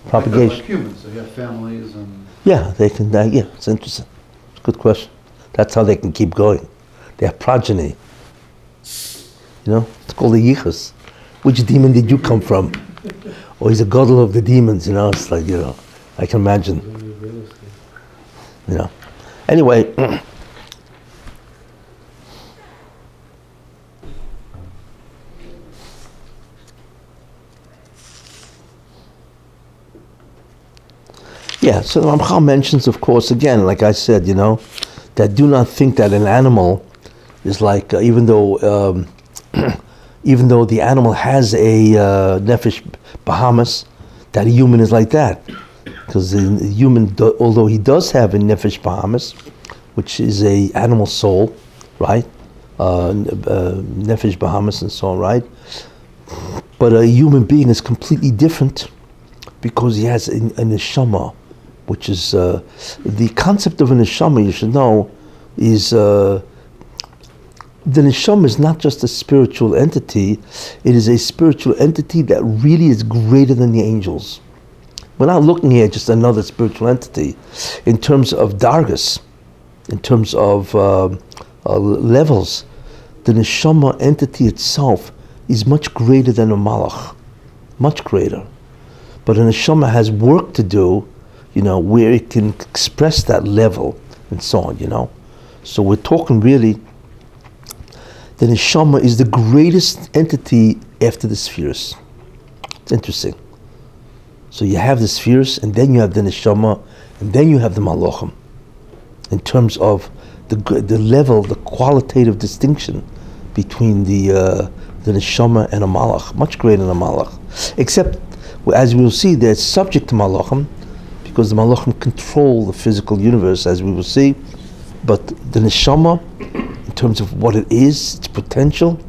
Propagation.
Like humans, they have families and...
Yeah, they can, yeah, it's interesting. It's a good question. That's how they can keep going. They have progeny. You know, it's called the yichus. Which demon did you come from? Or he's a godel of the demons, you know, it's like, you know, I can imagine. You know. Anyway, yeah, so the Ramchal mentions, of course, again, like I said, you know, that do not think that an animal is like, even though the animal has a Nefesh Bahamas, that a human is like that. Because the human, although he does have a Nefesh Bahamas, which is a animal soul, right? Nefesh Bahamas and so on, right? But a human being is completely different because he has a neshama, which is the concept of a neshama, you should know, is the neshama is not just a spiritual entity, it is a spiritual entity that really is greater than the angels. We're not looking here at just another spiritual entity in terms of dargas, in terms of levels. The neshama entity itself is much greater than a malach, much greater. But a neshama has work to do, you know, where it can express that level and so on, you know. So we're talking really, the neshama is the greatest entity after the spheres. It's interesting. So you have the spheres, and then you have the neshama, and then you have the malachim. In terms of the level, the qualitative distinction between the neshama and a malach, much greater than a malach. Except, as we will see, they're subject to malachim, because the malachim control the physical universe, as we will see. But the neshama, in terms of what it is, its potential,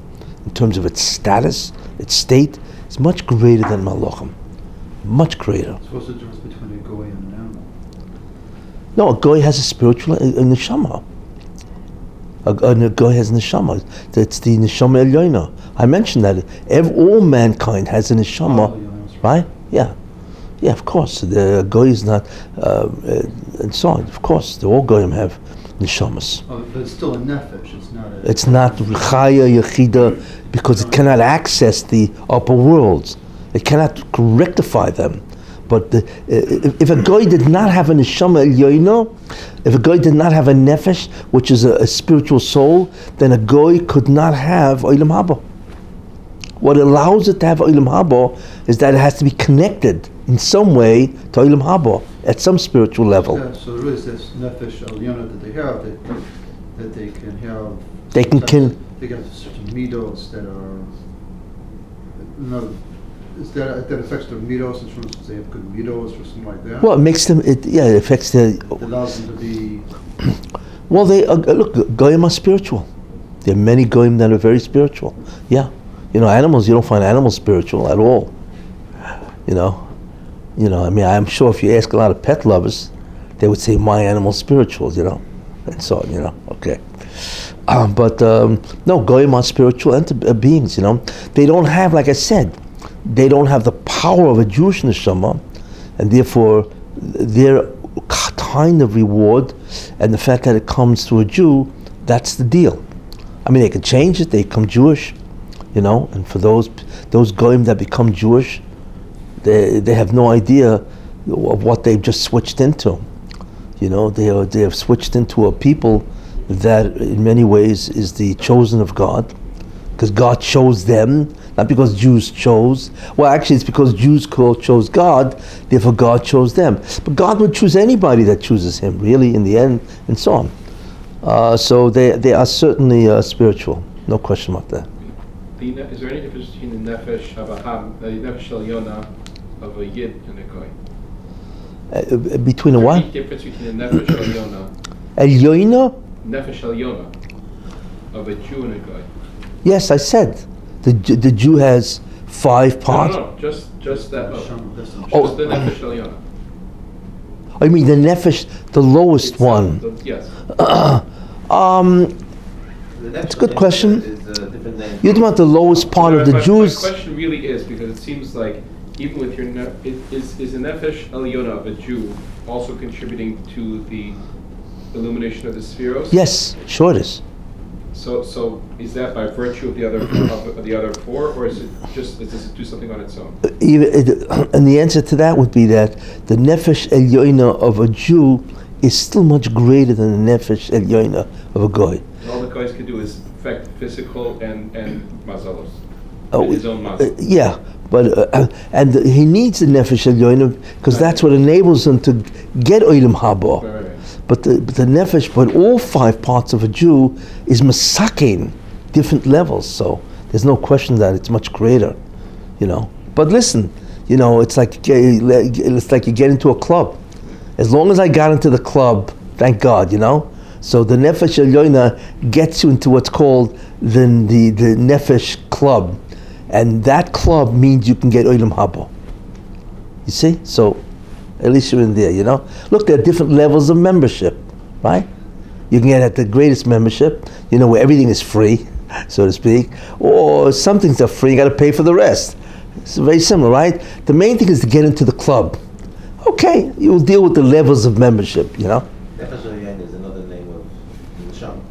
in terms of its status, its state, is much greater than malachim. much greater.
So what's the difference between a goy and an animal?
No, a goy has a spiritual neshama. A goy has neshama. It's the neshama elyoina. I mentioned that all mankind has a neshama, right? Yeah, of course. The goy is not, and so on. Of course, all goyim have neshamas.
Oh, but it's still a nefesh.
It's not chaya yechida because it cannot access the upper worlds. It cannot rectify them. But if a goy did not have a neshama elyoina, if a goy did not have a nefesh, which is a spiritual soul, then a goy could not have Olam Haba. What allows it to have Olam Haba is that it has to be connected in some way to Olam Haba at some spiritual level.
Yeah, so there is this nefesh elyoina that they have that they can have.
They can
have certain midos that are. No, is that affects their midos in terms of they have good midos or something like that?
Well, it makes them. It affects their.
It allows them to be.
Well, they look. Goyim are spiritual. There are many goyim that are very spiritual. Yeah, animals. You don't find animals spiritual at all. I mean, I'm sure if you ask a lot of pet lovers, they would say my animal's spiritual. And so on. Okay. But no, goyim are spiritual beings. They don't have, like I said, they don't have the power of a Jewish neshama, and therefore their kind of reward and the fact that it comes through a Jew, that's the deal. I mean, they can change it; they become Jewish, And for those goyim that become Jewish, they have no idea of what they've just switched into. They have switched into a people that in many ways is the chosen of God, because God chose them, not because Jews chose. Well, actually it's because Jews chose God, therefore God chose them. But God would choose anybody that chooses Him, really, in the end, and so on. So they are certainly spiritual, no question about that.
Is there any difference between the Nefesh Haba, the Nefesh Elyoina of a Yid and a Goy?
Between a what?
Is there any difference between the Nefesh Elyoina?
Elyoina?
Nefesh Elyoina of a Jew and a Goy.
Yes, I said the Jew has 5 parts.
No, just that. Just the Nefesh Elyoina.
I mean the Nefesh, the lowest one.
Yes.
It's a good question. You're talking about the lowest part of the Jews.
My question really is, because it seems like even with your is the Nefesh Elyoina of a Jew also contributing to the illumination of the spheros?
Yes, sure it is.
So is that by virtue of the other 4, or is it just does it do something on its own?
And the answer to that would be that the Nefesh Elyoina of a Jew is still much greater than the Nefesh Elyoina of a Goy.
And all the guys can do is affect physical and mazalos. His own
yeah, but and he needs the Nefesh Elyoina because that's what enables him to get Olam Haba.
Right.
But the Nefesh, but all 5 parts of a Jew is masakin, different levels. So there's no question that it's much greater, But listen, it's like you get into a club. As long as I got into the club, thank God, So the Nefesh Elyoina gets you into what's called the Nefesh club, and that club means you can get Olam Haba. You see, so at least you're in there. Look, there are different levels of membership, right? You can get at the greatest membership, where everything is free, so to speak, or some things are free. You got to pay for the rest. It's very similar, right? The main thing is to get into the club. Okay, you'll deal with the levels of membership.
Nefesh Elyoina is another name of Neshama.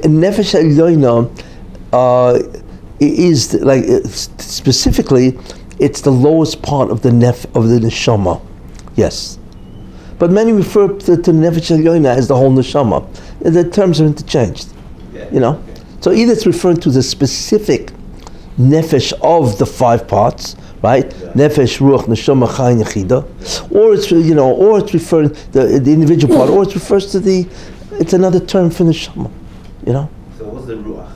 Nefesh Elyoina is like specifically, it's the lowest part of the neshama. Yes, but many refer to Nefesh Elyoina as the whole neshama. The terms are interchanged.
Yeah. Okay.
So either it's referring to the specific nefesh of the 5 parts, right? Yeah. Nefesh, ruach, neshama, chayin, yechida, or it's referring the individual part, or it refers to it's another term for neshama.
So what's the ruach?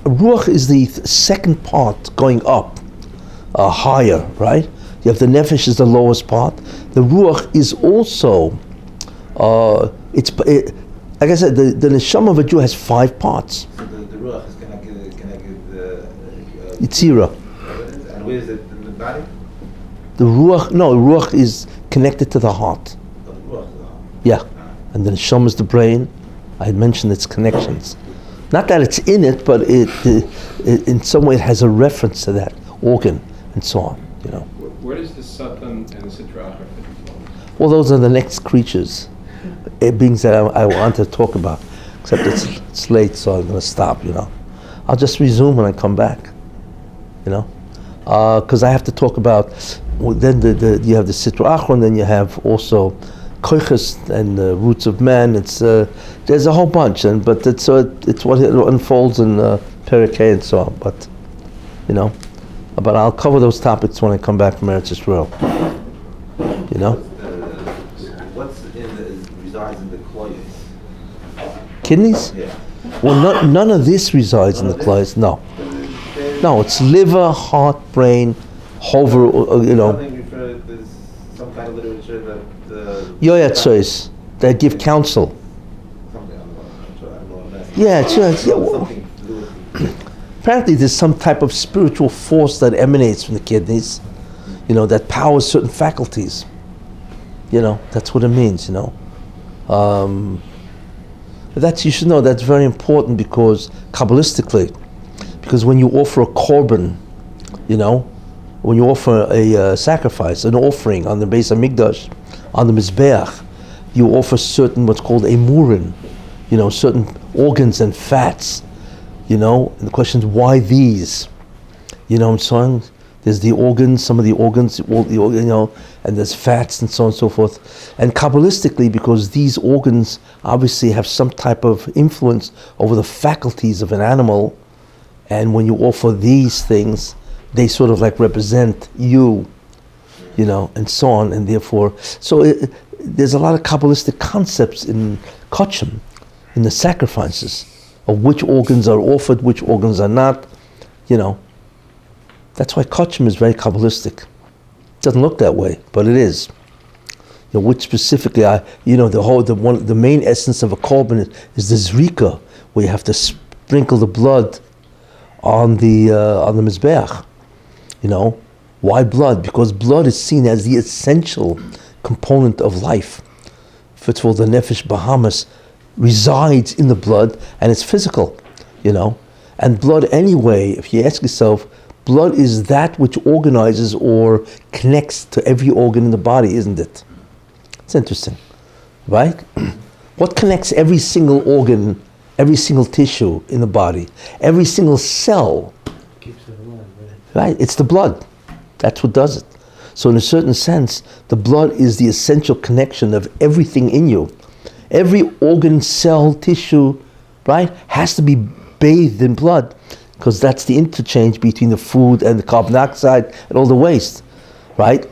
Ruach is the second part going up, higher, right? You have the nefesh is the lowest part. The ruach is also, like I said, the neshama of a Jew has 5 parts.
So the ruach is connected the
Yitzira.
And where is it in the body?
The ruach is connected to the heart.
The ruach is the heart.
Yeah. And the neshama is the brain. I had mentioned its connections. Not that it's in it, but it in some way it has a reference to that organ and so on, you know.
Where does the Satan and the Sitra Achra fit into all this?
Well, those are the next creatures, beings that I want to talk about. Except it's late, so I'm going to stop, you know. I'll just resume when I come back, you know. Because I have to talk about, then you have the Sitra Achra, and then you have also Koiches and the roots of man. It's there's a whole bunch, but it's what it unfolds in Perek and so on. But you know, but I'll cover those topics when I come back from Eretz Yisrael. You know,
What's resides in the kloyes?
kidneys.
Yeah.
Well, none of this resides in the kloyes. No, it's liver, heart, brain, hover. You know,
There's some kind of literature that
yoyatzois that give counsel.
Something, I don't know.
Yeah, it's well,
Something to do with
apparently there's some type of spiritual force that emanates from the kidneys, you know, that powers certain faculties. You know, that's what it means, you know. You should know that's very important because Kabbalistically, because when you offer a korban, you know, when you offer a sacrifice, an offering on the Beis Hamikdash, on the Mizbeach, you offer certain what's called emurin, you know, certain organs and fats, you know, and the question is why these? You know what I'm saying? There's the organs, some of the organs, you know, and there's fats and so on and so forth. And Kabbalistically, because these organs obviously have some type of influence over the faculties of an animal, and when you offer these things, they sort of like represent you, you know, and so on, and therefore, there's a lot of Kabbalistic concepts in Kachim, in the sacrifices, of which organs are offered, which organs are not, you know. That's why Kachim is very Kabbalistic. It doesn't look that way, but it is. You know, which specifically, the main essence of a korban is the zrika, where you have to sprinkle the blood on the mizbeach. You know, why blood? Because blood is seen as the essential component of life. First of all, the Nefesh Bahamas resides in the blood, and it's physical, you know. And blood anyway, if you ask yourself, blood is that which organizes or connects to every organ in the body, isn't it? It's interesting, right? What connects every single organ, every single tissue in the body, every single cell?
Keeps it alive,
Right? It's the blood. That's what does it. So in a certain sense, the blood is the essential connection of everything in you. Every organ, cell, tissue, right, has to be bathed in blood, because that's the interchange between the food and the carbon dioxide and all the waste, right?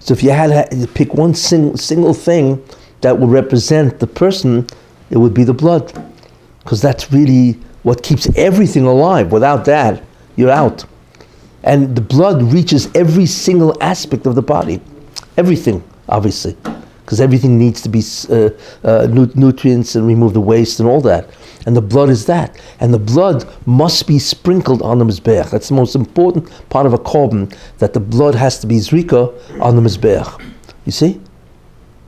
So if you had to pick one single thing that would represent the person, it would be the blood, because that's really what keeps everything alive. Without that, you're out. And the blood reaches every single aspect of the body, everything, obviously, because everything needs to be nutrients and remove the waste and all that. And the blood is that. And the blood must be sprinkled on the Mizbeach. That's the most important part of a korban, that the blood has to be zrika on the Mizbeach. You see?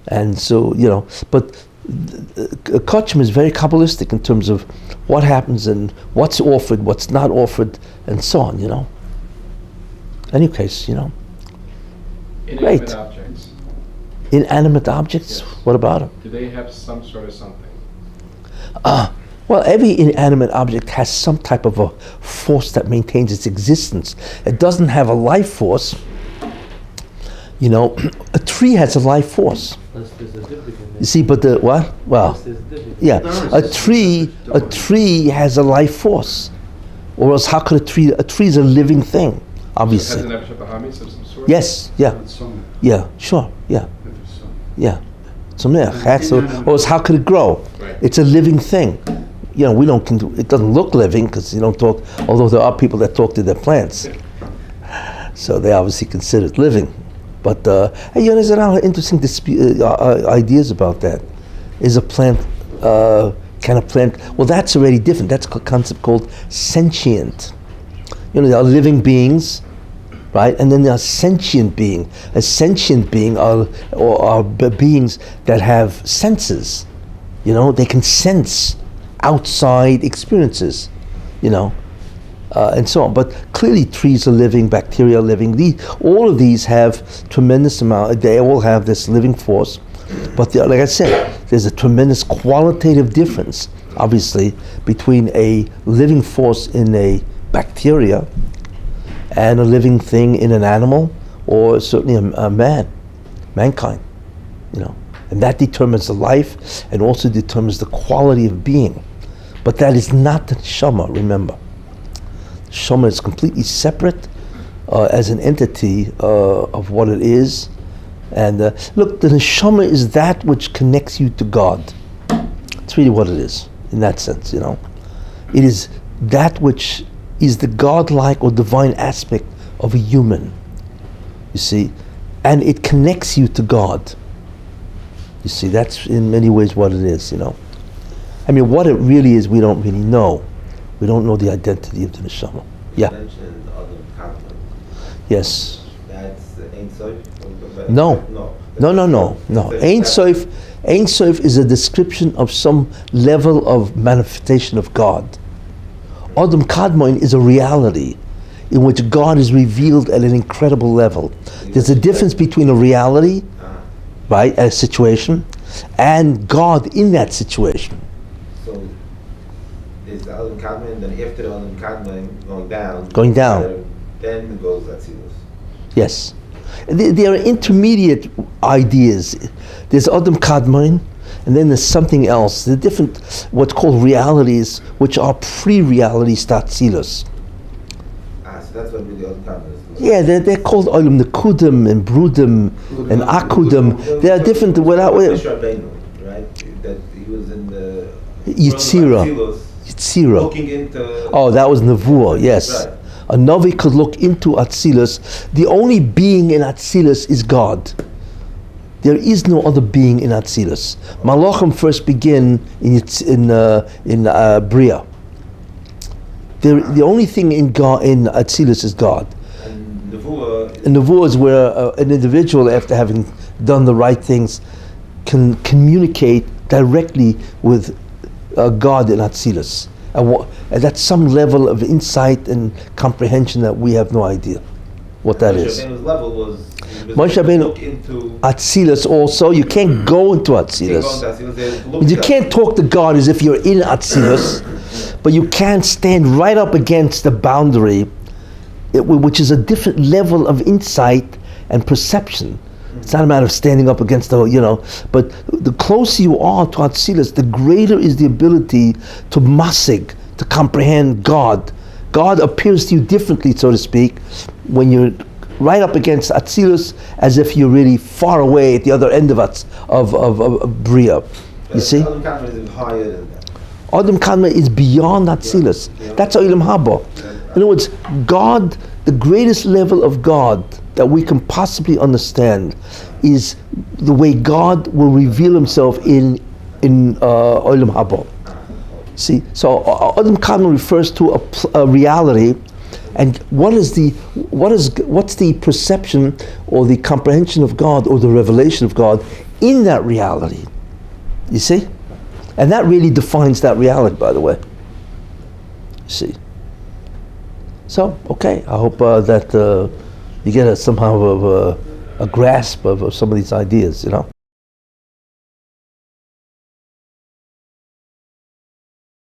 And so, you know, but Kachim is very Kabbalistic in terms of what happens and what's offered, what's not offered, and so on, you know. Any case, you know.
Inanimate
Great.
objects.
Inanimate objects?
Yes.
What about them?
Do they have some sort of something?
Well, every inanimate object has some type of a force that maintains its existence. It doesn't have a life force. You know, a tree has a life force. You see, but the what? Well, yeah, a tree has a life force. Or else, how could a tree? A tree is a living thing, obviously.
So it has an Nefesh Bahamis of some sort?
Yes, yeah, yeah, sure, yeah, yeah. So or else how could it grow?
Right.
It's a living thing. You know, it doesn't look living because you don't talk, although there are people that talk to their plants. So they obviously consider it living. But, hey, you know, there's a lot of interesting ideas about that. Is a plant, can a plant, well, that's already different. That's a concept called sentient. You know, there are living beings, right? And then there's sentient being. A sentient being are beings that have senses. They can sense outside experiences, and so on. But clearly trees are living, bacteria are living. All of these have tremendous amount, they all have this living force. But like I said, there's a tremendous qualitative difference, obviously, between a living force in a bacteria and a living thing in an animal, or certainly a mankind, And that determines the life and also determines the quality of being. But that is not the neshama, remember. Neshama is completely separate as an entity of what it is. And look, the neshama is that which connects you to God. It's really what it is, in that sense, It is that which is the godlike or divine aspect of a human, you see. And it connects you to God. You see, that's in many ways what it is, I mean, what it really is, we don't really know. We don't know the identity of the neshama. Yeah.
You mentioned Adam Kadmon.
Yes.
That's Ein Sof?
No. Ein Sof is a description of some level of manifestation of God. Adam Kadmon is a reality in which God is revealed at an incredible level. There's a difference between a reality, right, a situation, and God in that situation.
So there's the Olam Kadmon, then after the Olam Kadmon
Going down.
Then goes Atzilus.
Yes. There are intermediate ideas. There's Adam Kadmon, and then there's something else. The different, what's called realities, which are pre-realities to Atzilus.
So that's what really Olam Kadmon is.
Yeah, they're called Olam Nekudim and Brudim and Akudim. They are different. Without
Rabbeinu, right? That he was in the
Yitzira.
looking into.
Oh, that was Nevuah. Yes,
Right.
a Navi could look into Atzilus. The only being in Atzilus is God. There is no other being in Atzilus. Malachim first begin in Bria. The only thing in Atzilus is God.
And Nevuah.
And Nevuah is where an individual, after having done the right things, can communicate directly with God in Atzilus. And that's some level of insight and comprehension that we have no idea what that is.
Moshe Rabbeinu's level was
Moshe Rabbeinu,
into
Atzilus also, you can't go into Atzilus. You can't talk to God as if you're in Atzilus, but you can stand right up against the boundary, which is a different level of insight and perception. It's not a matter of standing up against but the closer you are to Atzilus, the greater is the ability to masig, to comprehend God. God appears to you differently, so to speak, when you're right up against Atzilus, as if you're really far away at the other end of Bria. You see?
Adam Kadmon is higher than that.
Adam Kadmon is beyond Atzilus. That's Olam Haba. In other words, God, the greatest level of God that we can possibly understand is the way God will reveal Himself in Olam Haba. See, so Adam Kadmon refers to a reality, and what's the perception or the comprehension of God or the revelation of God in that reality? You see, and that really defines that reality, by the way. You see. So, okay, I hope that you get somehow of a grasp of some of these ideas,